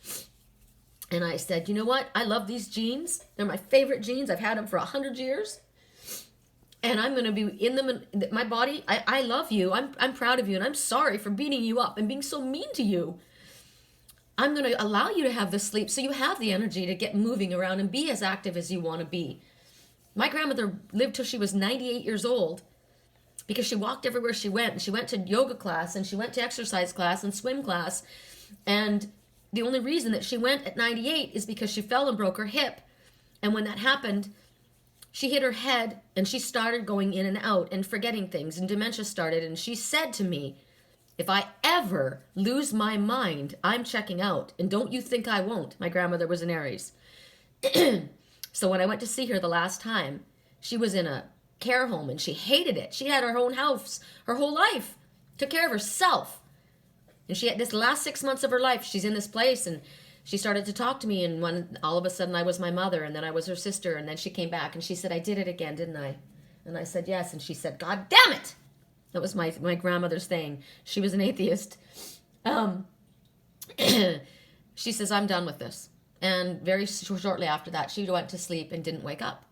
Speaker 1: And I said, you know what? I love these jeans. They're my favorite jeans. I've had them for 100 years. And I'm going to be in them. My body, I love you. I'm proud of you. And I'm sorry for beating you up and being so mean to you. I'm going to allow you to have the sleep so you have the energy to get moving around and be as active as you want to be. My grandmother lived till she was 98 years old because she walked everywhere she went. And she went to yoga class and she went to exercise class and swim class. And the only reason that she went at 98 is because she fell and broke her hip. And when that happened, she hit her head and she started going in and out and forgetting things and dementia started. And she said to me, if I ever lose my mind, I'm checking out. And don't you think I won't? My grandmother was an Aries. So when I went to see her the last time, she was in a care home and she hated it. She had her own house her whole life, took care of herself. And she had this last 6 months of her life, she's in this place and she started to talk to me. And when all of a sudden I was my mother and then I was her sister. And then she came back and she said, I did it again, didn't I? And I said, yes. And she said, God damn it. That was my grandmother's thing. She was an atheist. She says, I'm done with this. And very shortly after that, she went to sleep and didn't wake up.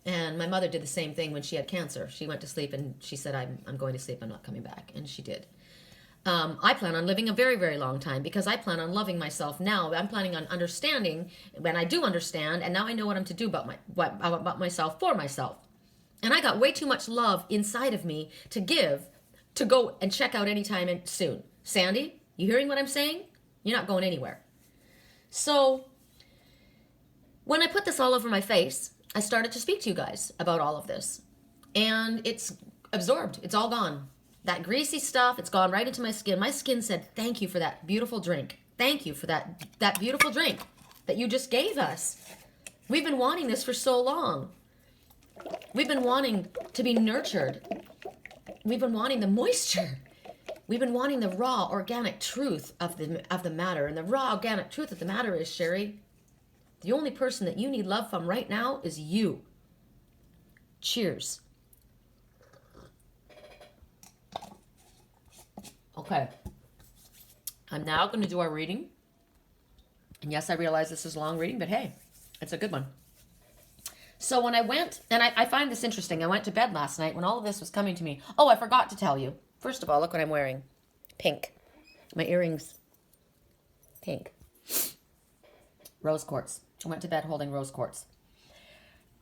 Speaker 1: And my mother did the same thing when she had cancer. She went to sleep and she said, I'm going to sleep. I'm not coming back. And she did. I plan on living a very, very long time because I plan on loving myself now. I'm planning on understanding when I do understand. And now I know what I'm to do about myself for myself. And I got way too much love inside of me to give, to go and check out anytime soon. Sandy, you hearing what I'm saying? You're not going anywhere. So when I put this all over my face, I started to speak to you guys about all of this. And it's absorbed. It's all gone. That greasy stuff, it's gone right into my skin. My skin said, thank you for that beautiful drink. Thank you for that beautiful drink that you just gave us. We've been wanting this for so long. We've been wanting to be nurtured. We've been wanting the moisture. We've been wanting the raw, organic truth of the matter. And the raw, organic truth of the matter is, Sherry, the only person that you need love from right now is you. Cheers. Okay. I'm now going to do our reading. And yes, I realize this is a long reading, but hey, it's a good one. So when I went, and I find this interesting, I went to bed last night when all of this was coming to me. Oh, I forgot to tell you. First of all, look what I'm wearing. Pink. My earrings, pink. Rose quartz. I went to bed holding rose quartz.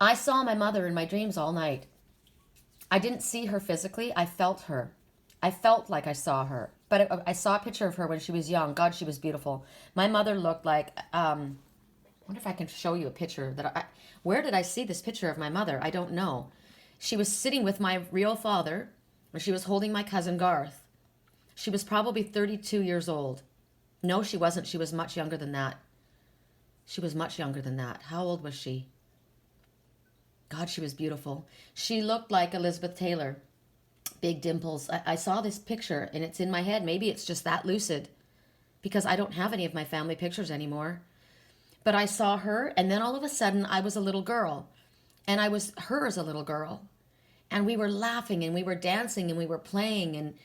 Speaker 1: I saw my mother in my dreams all night. I didn't see her physically. I felt her. I felt like I saw her. But I saw a picture of her when she was young. God, she was beautiful. My mother looked like... I wonder if I can show you a picture. Where did I see this picture of my mother? I don't know. She was sitting with my real father, or she was holding my cousin Garth. She was probably 32 years old. No, she wasn't. She was much younger than that. She was much younger than that. How old was she? God, she was beautiful. She looked like Elizabeth Taylor. Big dimples. I saw this picture, and it's in my head. Maybe it's just that lucid, because I don't have any of my family pictures anymore. But I saw her, and then all of a sudden, I was a little girl, and I was her as a little girl. And we were laughing, and we were dancing, and we were playing, and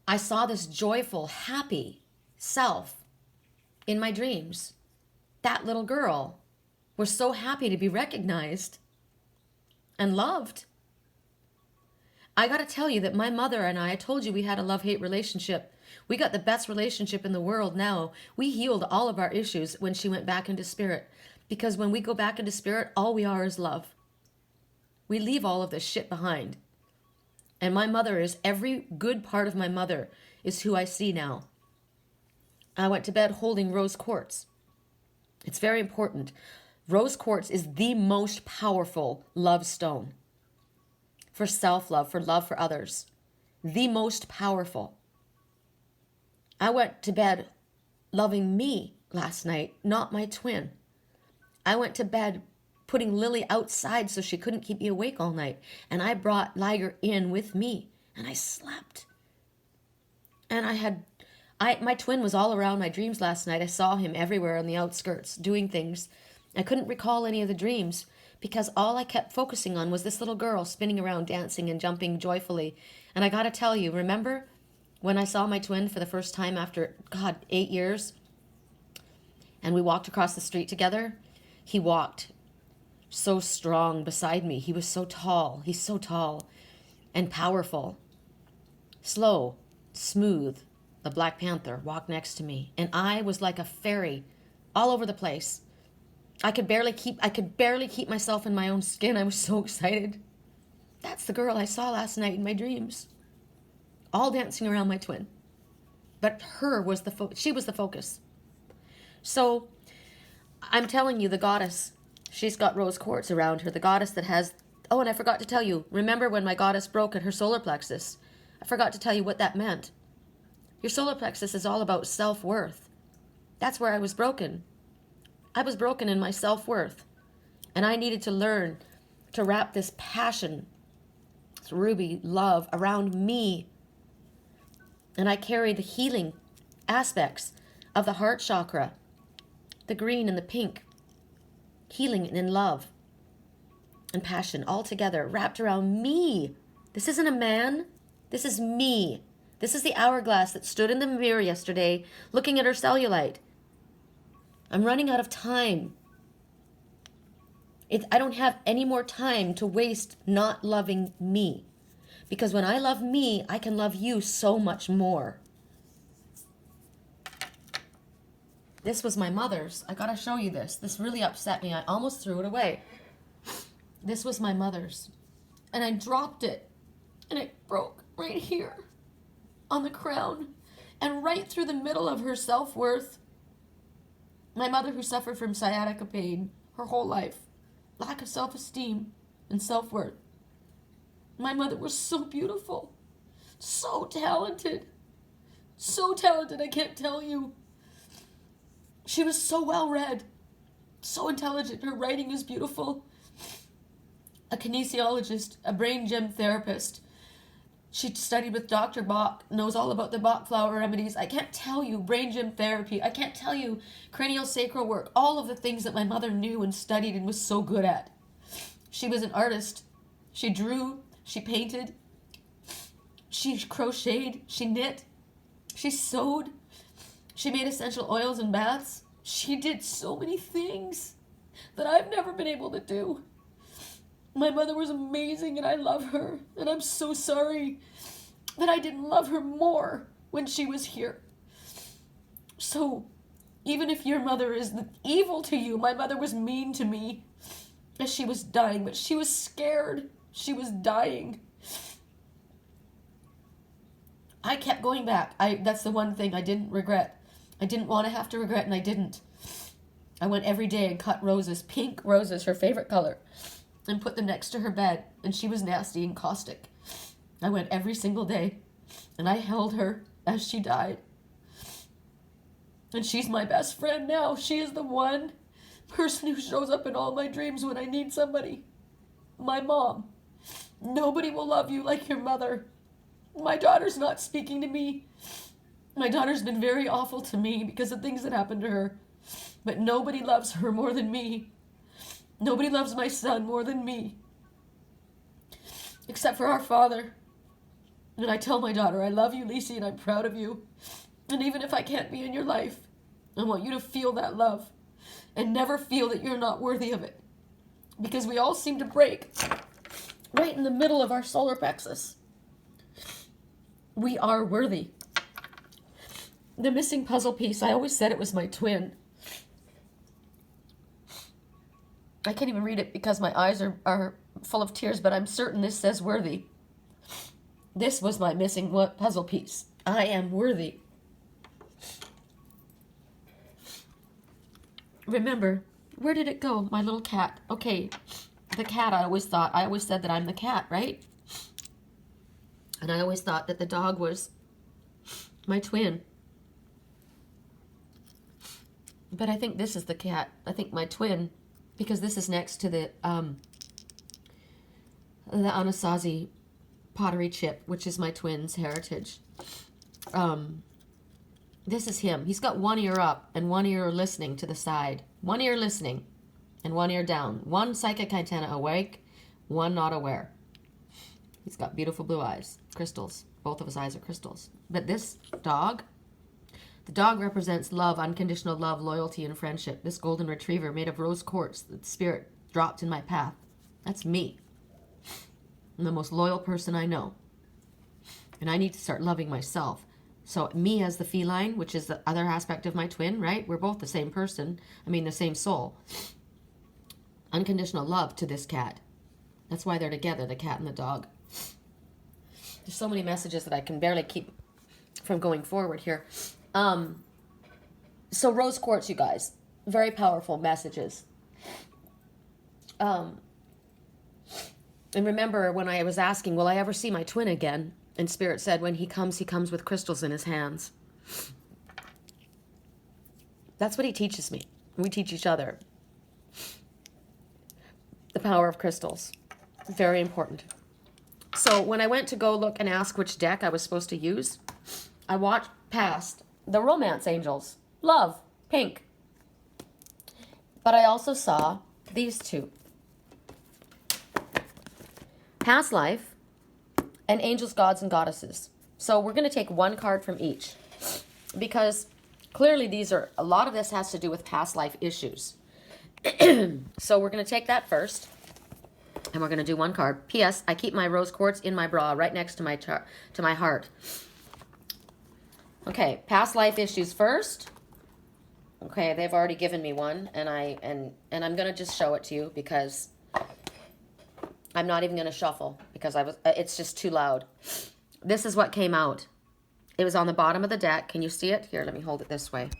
Speaker 1: I saw this joyful, happy self in my dreams. That little girl was so happy to be recognized and loved. I got to tell you that my mother and I told you we had a love-hate relationship. We got the best relationship in the world now. We healed all of our issues when she went back into spirit. Because when we go back into spirit, all we are is love. We leave all of this shit behind. And my mother is, every good part of my mother is who I see now. I went to bed holding rose quartz. It's very important. Rose quartz is the most powerful love stone. For self-love, for love for others. The most powerful. I went to bed loving me last night, not my twin. I went to bed putting Lily outside so she couldn't keep me awake all night. And I brought Liger in with me. And I slept. And my twin was all around my dreams last night. I saw him everywhere on the outskirts doing things. I couldn't recall any of the dreams because all I kept focusing on was this little girl spinning around, dancing and jumping joyfully. And I got to tell you, remember when I saw my twin for the first time after, 8 years? And we walked across the street together. He walked so strong beside me. He was so tall. He's so tall and powerful. Slow, smooth. The Black Panther walked next to me. And I was like a fairy all over the place. I could barely keep myself in my own skin. I was so excited. That's the girl I saw last night in my dreams. All dancing around my twin. But she was the focus. So I'm telling you, the goddess, she's got rose quartz around her. The goddess that has, oh, and I forgot to tell you, remember when my goddess broke at her solar plexus? I forgot to tell you what that meant. Your solar plexus is all about self-worth. That's where I was broken. I was broken in my self-worth. And I needed to learn to wrap this passion, this ruby love around me. And I carry the healing aspects of the heart chakra, the green and the pink, healing and love and passion all together, wrapped around me. This isn't a man. This is me. This is the hourglass that stood in the mirror yesterday looking at her cellulite. I'm running out of time. I don't have any more time to waste not loving me. Because when I love me, I can love you so much more. This was my mother's. I gotta show you this. This really upset me. I almost threw it away. This was my mother's. And I dropped it. And it broke right here on the crown. And right through the middle of her self-worth. My mother, who suffered from sciatica pain her whole life, lack of self-esteem and self-worth.
Speaker 2: My mother was so beautiful, so talented, I can't tell you. She was so well-read, so intelligent. Her writing was beautiful. A kinesiologist, a brain gym therapist. She studied with Dr. Bach, knows all about the Bach flower remedies. I can't tell you brain gym therapy. I can't tell you cranial sacral work. All of the things that my mother knew and studied and was so good at. She was an artist. She drew, she painted, she crocheted, she knit, she sewed, she made essential oils and baths. She did so many things that I've never been able to do. My mother was amazing and I love her. And I'm so sorry that I didn't love her more when she was here. So even if your mother is evil to you, my mother was mean to me as she was dying, but she was scared. She was dying. I kept going back. That's the one thing I didn't regret. I didn't want to have to regret, and I didn't. I went every day and cut roses, pink roses, her favorite color, and put them next to her bed, and she was nasty and caustic. I went every single day, and I held her as she died. And she's my best friend now. She is the one person who shows up in all my dreams when I need somebody. My mom. Nobody will love you like your mother. My daughter's not speaking to me. My daughter's been very awful to me because of things that happened to her. But nobody loves her more than me. Nobody loves my son more than me. Except for our father. And I tell my daughter, I love you, Lisi, and I'm proud of you. And even if I can't be in your life, I want you to feel that love. And never feel that you're not worthy of it. Because we all seem to break right in the middle of our solar plexus. We are worthy. The missing puzzle piece, I always said it was my twin. I can't even read it because my eyes are full of tears, but I'm certain this says worthy. This was my missing puzzle piece. I am worthy. Remember, where did it go? My little cat. Okay, the cat, I always said that I'm the cat, right? And I always thought that the dog was my twin. But I think this is the cat. I think my twin, because this is next to the Anasazi pottery chip, which is my twin's heritage. This is him. He's got one ear up and one ear listening to the side. One ear listening and one ear down. One psychic antenna awake, one not aware. He's got beautiful blue eyes, crystals. Both of his eyes are crystals. But this dog, the dog represents love, unconditional love, loyalty, and friendship. This golden retriever made of rose quartz that the spirit dropped in my path. That's me. I'm the most loyal person I know. And I need to start loving myself. So me as the feline, which is the other aspect of my twin, right? We're both the same person. I mean, the same soul. Unconditional love to this cat. That's why they're together, the cat and the dog. There's so many messages that I can barely keep from going forward here. So rose quartz, you guys. Very powerful messages. And remember when I was asking, will I ever see my twin again? And Spirit said, when he comes with crystals in his hands. That's what he teaches me. We teach each other. The power of crystals. Very important. So when I went to go look and ask which deck I was supposed to use, I walked past the romance angels. Love, pink. But I also saw these two. Past life and angels, gods, and goddesses. So we're going to take one card from each. Because clearly a lot of this has to do with past life issues. So we're going to take that first. And we're going to do one card. P.S. I keep my rose quartz in my bra right next to my heart. Okay, past life issues first. Okay, they've already given me one, and I'm going to just show it to you because I'm not even going to shuffle because it's just too loud. This is what came out. It was on the bottom of the deck. Can you see it? Here, let me hold it this way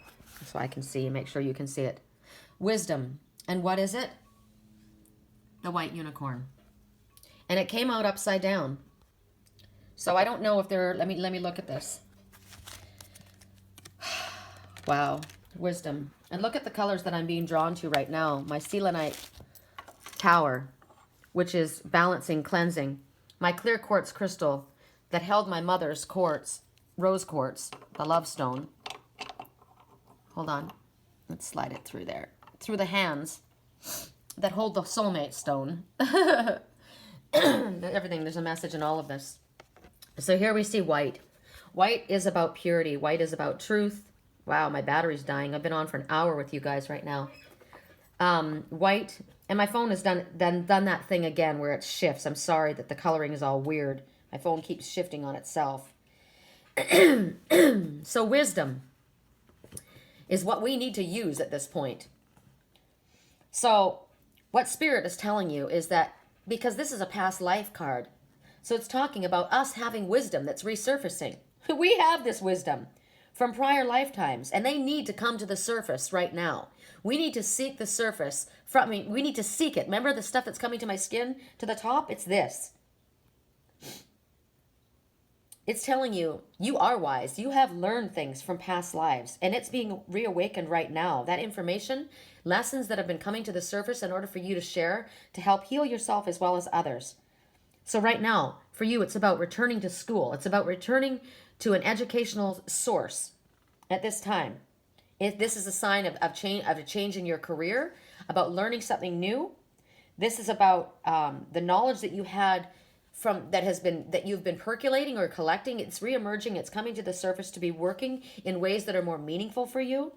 Speaker 2: so I can see and make sure you can see it. Wisdom. And what is it? The white unicorn.
Speaker 1: and it came out upside down. So I don't know if they're, let me look at this. Wow, wisdom. And look at the colors that I'm being drawn to right now. My selenite tower, which is balancing, cleansing. My clear quartz crystal that held my mother's quartz, rose quartz, the love stone. Hold on. Let's slide it through there. Through the hands that hold the soulmate stone. Everything, there's a message in all of this. So here we see white. White is about purity. White is about truth. Wow, my battery's dying. I've been on for an hour with you guys right now. White, and my phone has done that thing again where it shifts. I'm sorry that the coloring is all weird. My phone keeps shifting on itself. So wisdom is what we need to use at this point. So what Spirit is telling you is that, because this is a past life card, so it's talking about us having wisdom that's resurfacing. We have this wisdom from prior lifetimes, and they need to come to the surface right now. We need to seek the surface we need to seek it. Remember the stuff that's coming to my skin to the top? It's this. It's telling you, you are wise. You have learned things from past lives, and it's being reawakened right now. That information, lessons that have been coming to the surface in order for you to share, to help heal yourself as well as others. So right now, for you, it's about returning to school. It's about returning to an educational source at this time. If this is a sign of a change in your career, about learning something new, this is about the knowledge that you had that you've been percolating or collecting. It's reemerging. It's coming to the surface to be working in ways that are more meaningful for you.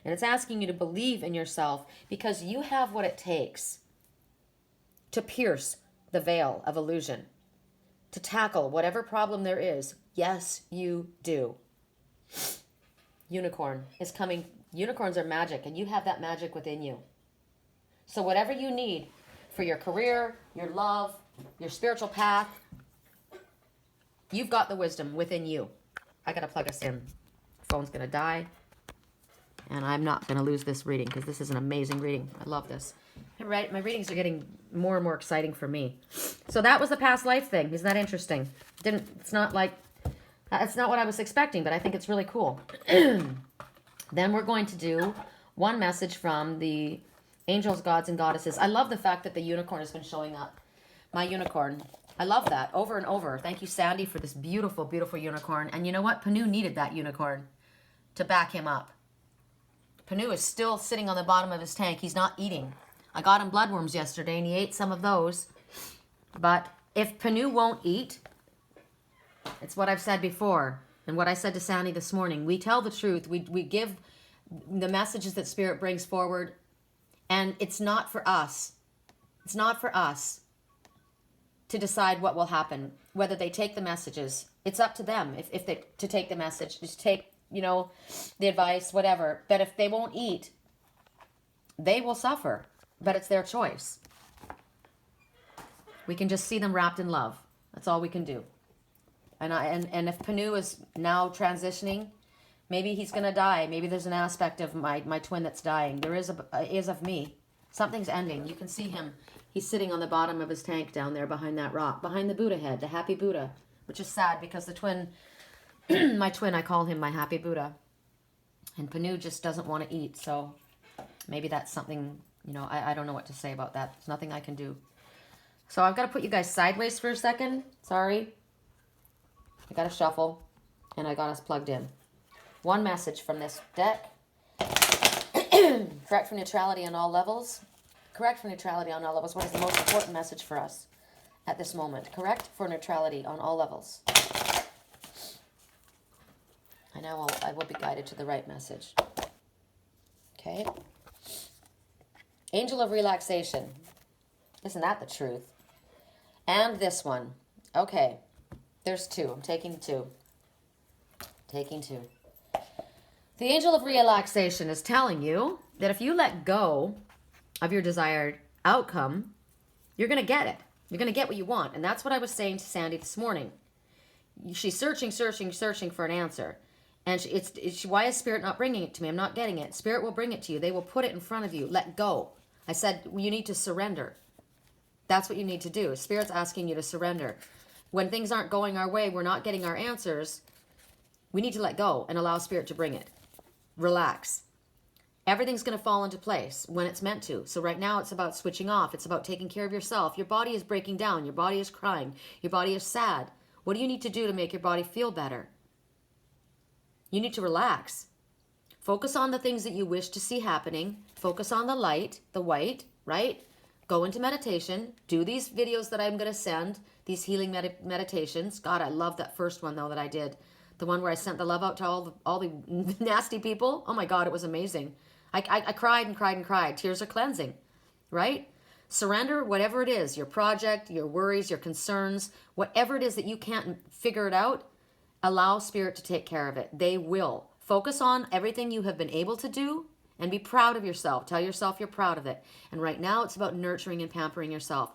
Speaker 1: And it's asking you to believe in yourself, because you have what it takes to pierce the veil of illusion, to tackle whatever problem there is. Yes, you do. Unicorn is coming. Unicorns are magic, and you have that magic within you. So whatever you need for your career, your love, your spiritual path, you've got the wisdom within you. I got to plug us in. Phone's going to die. And I'm not going to lose this reading, because this is an amazing reading. I love this. My readings are getting more and more exciting for me. So that was the past life thing. Isn't that interesting? It's not what I was expecting, but I think it's really cool. Then we're going to do one message from the angels, gods, and goddesses. I love the fact that the unicorn has been showing up. My unicorn. I love that over and over. Thank you, Sandy, for this beautiful, beautiful unicorn. And you know what? Panu needed that unicorn to back him up. Panu is still sitting on the bottom of his tank. He's not eating. I got him bloodworms yesterday, and he ate some of those. But if Panu won't eat, it's what I've said before, and what I said to Sandy this morning. We tell the truth. We give the messages that Spirit brings forward, and it's not for us. It's not for us to decide what will happen, whether they take the messages. It's up to them if they to take the message, just take, the advice, whatever. But if they won't eat, they will suffer. But it's their choice. We can just see them wrapped in love. That's all we can do. And if Panu is now transitioning, maybe he's going to die. Maybe there's an aspect of my twin that's dying. There is of me. Something's ending. You can see him. He's sitting on the bottom of his tank down there behind that rock, behind the Buddha head, the happy Buddha, which is sad because the twin, my twin, I call him my happy Buddha. And Panu just doesn't want to eat. So maybe that's something, I don't know what to say about that. There's nothing I can do. So I've got to put you guys sideways for a second. Sorry. I got to shuffle, and I got us plugged in. One message from this deck. Correct for neutrality on all levels. Correct for neutrality on all levels. What is the most important message for us at this moment? Correct for neutrality on all levels. I will be guided to the right message. Okay. Angel of relaxation. Isn't that the truth? And this one. Okay. There's two. I'm taking two. Taking two. The angel of relaxation is telling you that if you let go of your desired outcome, you're going to get it. You're going to get what you want. And that's what I was saying to Sandy this morning. She's searching for an answer. And why is Spirit not bringing it to me? I'm not getting it. Spirit will bring it to you. They will put it in front of you. Let go. I said, you need to surrender. That's what you need to do. Spirit's asking you to surrender. When things aren't going our way, we're not getting our answers, we need to let go and allow Spirit to bring it. Relax. Everything's going to fall into place when it's meant to. So right now it's about switching off. It's about taking care of yourself. Your body is breaking down. Your body is crying. Your body is sad. What do you need to do to make your body feel better? You need to relax. Focus on the things that you wish to see happening. Focus on the light, the white, right? Go into meditation. Do these videos that I'm going to send, these healing meditations. God, I love that first one, though, that I did. The one where I sent the love out to all the nasty people. Oh, my God, it was amazing. I cried and cried and cried. Tears are cleansing, right? Surrender whatever it is, your project, your worries, your concerns, whatever it is that you can't figure it out, allow Spirit to take care of it. They will. Focus on everything you have been able to do and be proud of yourself. Tell yourself you're proud of it. And right now it's about nurturing and pampering yourself.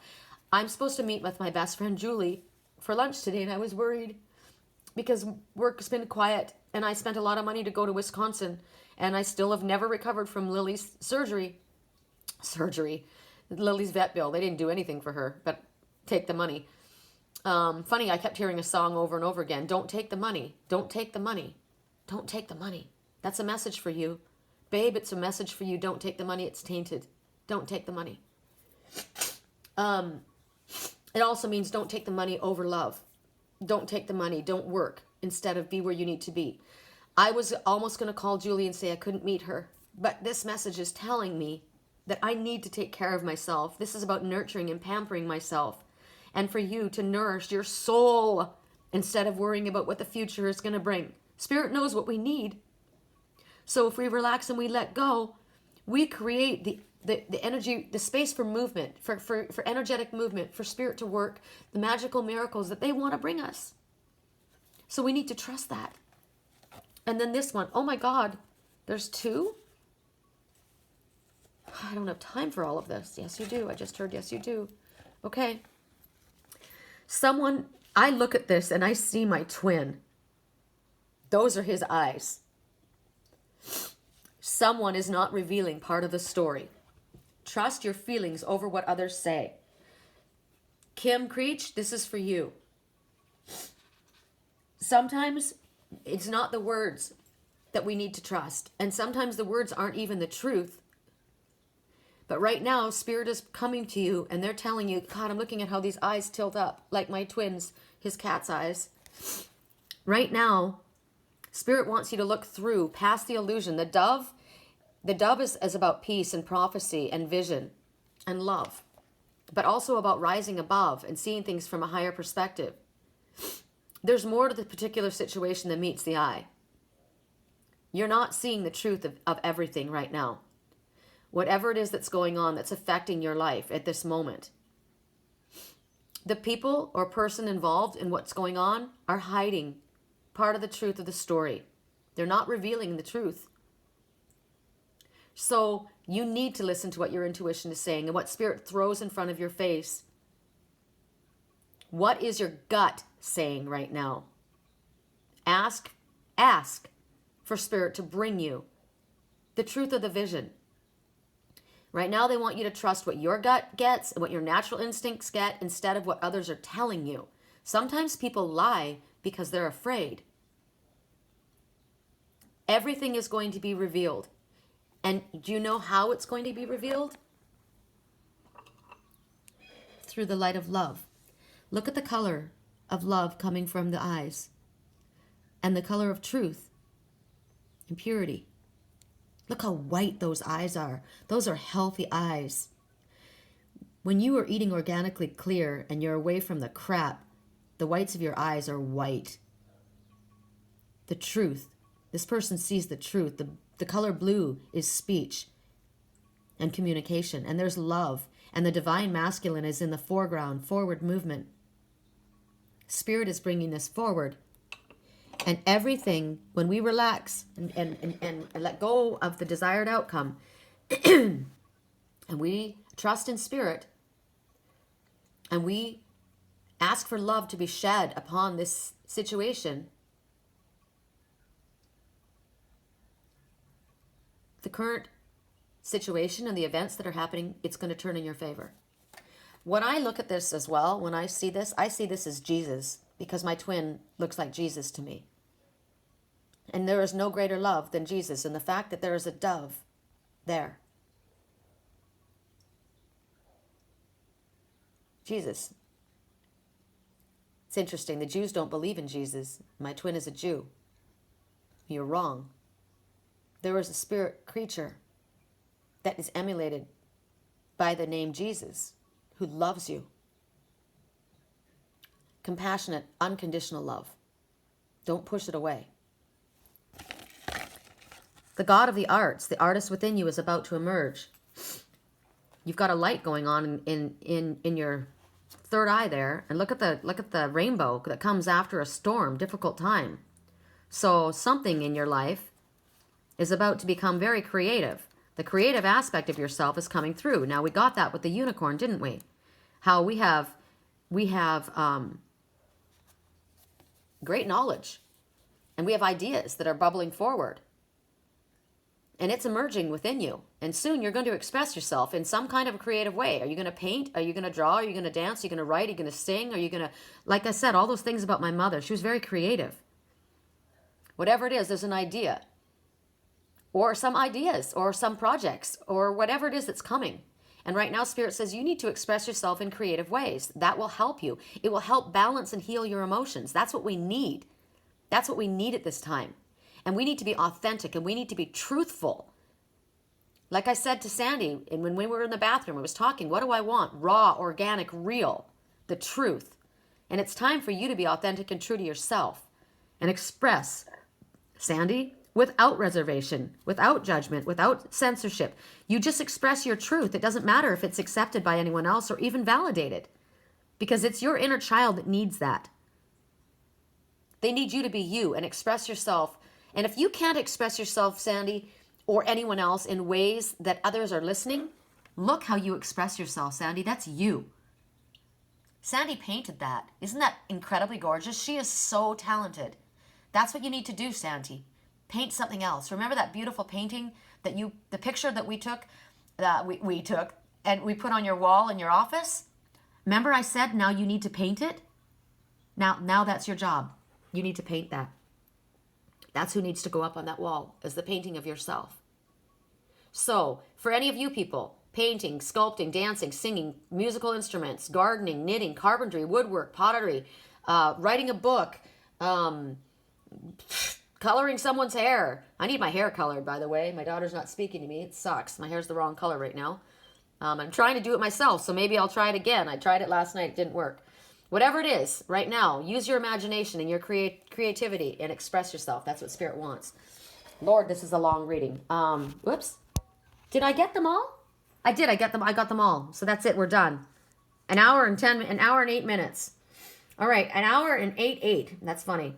Speaker 1: I'm supposed to meet with my best friend Julie for lunch today, and I was worried because work's been quiet and I spent a lot of money to go to Wisconsin, and I still have never recovered from Lily's surgery. Lily's vet bill. They didn't do anything for her, but take the money. Funny, I kept hearing a song over and over again. Don't take the money. Don't take the money. Don't take the money. That's a message for you. Babe, it's a message for you. Don't take the money. It's tainted. Don't take the money. It also means don't take the money over love. Don't take the money. Don't work. Instead of be where you need to be. I was almost going to call Julie and say I couldn't meet her. But this message is telling me that I need to take care of myself. This is about nurturing and pampering myself. And for you to nourish your soul instead of worrying about what the future is going to bring. Spirit knows what we need. So if we relax and we let go, we create the energy, the space for movement, for energetic movement, for Spirit to work, the magical miracles that they want to bring us. So we need to trust that. And then this one, oh my God, there's two? I don't have time for all of this. Yes, you do. I just heard yes, you do. Okay. I look at this and I see my twin. Those are his eyes. Someone is not revealing part of the story. Trust your feelings over what others say. Kim Creech, this is for you. Sometimes it's not the words that we need to trust. And sometimes the words aren't even the truth. But right now, Spirit is coming to you and they're telling you, God, I'm looking at how these eyes tilt up, like my twins, his cat's eyes. Right now, Spirit wants you to look through, past the illusion. The dove is about peace and prophecy and vision and love, but also about rising above and seeing things from a higher perspective. There's more to the particular situation than meets the eye. You're not seeing the truth of everything right now. Whatever it is that's going on that's affecting your life at this moment. The people or person involved in what's going on are hiding part of the truth of the story. They're not revealing the truth. So you need to listen to what your intuition is saying and what Spirit throws in front of your face. What is your gut saying right now? Ask for Spirit to bring you the truth of the vision. Right now, they want you to trust what your gut gets and what your natural instincts get instead of what others are telling you. Sometimes people lie because they're afraid. Everything is going to be revealed. And do you know how it's going to be revealed? Through the light of love. Look at the color of love coming from the eyes. And the color of truth and purity. Look how white those eyes are. Those are healthy eyes. When you are eating organically clear and you're away from the crap, the whites of your eyes are white. The truth. This person sees the truth. The color blue is speech and communication. And there's love. And the divine masculine is in the foreground, forward movement. Spirit is bringing this forward. And everything, when we relax and let go of the desired outcome, and we trust in Spirit, and we ask for love to be shed upon this situation, the current situation and the events that are happening, it's going to turn in your favor.
Speaker 2: when I look at this as well, when I see this as Jesus, because my twin looks like Jesus to me. And there is no greater love than Jesus, and the fact that there is a dove there. Jesus. It's interesting. The Jews don't believe in Jesus. My twin is a Jew. You're wrong. There is a spirit creature that is emulated by the name Jesus, who loves you. Compassionate, unconditional love. Don't push it away. The God of the arts, the artist within you, is about to emerge. You've got a light going on in your third eye there, and look at the rainbow that comes after a storm, difficult time. So something in your life is about to become very creative. The creative aspect of yourself is coming through. Now, we got that with the unicorn, didn't we? How we have great knowledge, and we have ideas that are bubbling forward. And it's emerging within you. And soon you're going to express yourself in some kind of a creative way. Are you going to paint? Are you going to draw? Are you going to dance? Are you going to write? Are you going to sing? Are you going to, like I said, all those things about my mother. She was very creative. Whatever it is, there's an idea. Or some ideas, or some projects, or whatever it is that's coming. And right now, Spirit says you need to express yourself in creative ways. That will help you. It will help balance and heal your emotions. That's what we need. That's what we need at this time. And we need to be authentic, and we need to be truthful. Like I said to Sandy, and when we were in the bathroom, I was talking, what do I want? Raw, organic, real, the truth. And it's time for you to be authentic and true to yourself and express, Sandy, without reservation, without judgment, without censorship. You just express your truth. It doesn't matter if it's accepted by anyone else or even validated, because it's your inner child that needs that. They need you to be you and express yourself. And if you can't express yourself, Sandy, or anyone else in ways that others are listening, look how you express yourself, Sandy. That's you. Sandy painted that. Isn't that incredibly gorgeous? She is so talented. That's what you need to do, Sandy. Paint something else. Remember that beautiful painting that the picture that we took, we took, and we put on your wall in your office? Remember I said now you need to paint it? Now that's your job. You need to paint that. That's who needs to go up on that wall, is the painting of yourself. So, for any of you people, painting, sculpting, dancing, singing, musical instruments, gardening, knitting, carpentry, woodwork, pottery, writing a book, coloring someone's hair. I need my hair colored, by the way. My daughter's not speaking to me. It sucks. My hair's the wrong color right now. I'm trying to do it myself, so maybe I'll try it again. I tried it last night. It didn't work. Whatever it is, right now, use your imagination and your creativity and express yourself. That's what Spirit wants. Lord, this is a long reading. Whoops. Did I get them all? I did. I got them all. So that's it. We're done. An hour and 8 minutes. All right. An hour and 8. That's funny.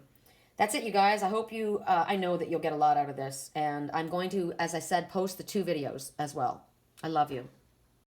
Speaker 2: That's it, you guys. I hope you, I know that you'll get a lot out of this. And I'm going to, as I said, post the 2 videos as well. I love you.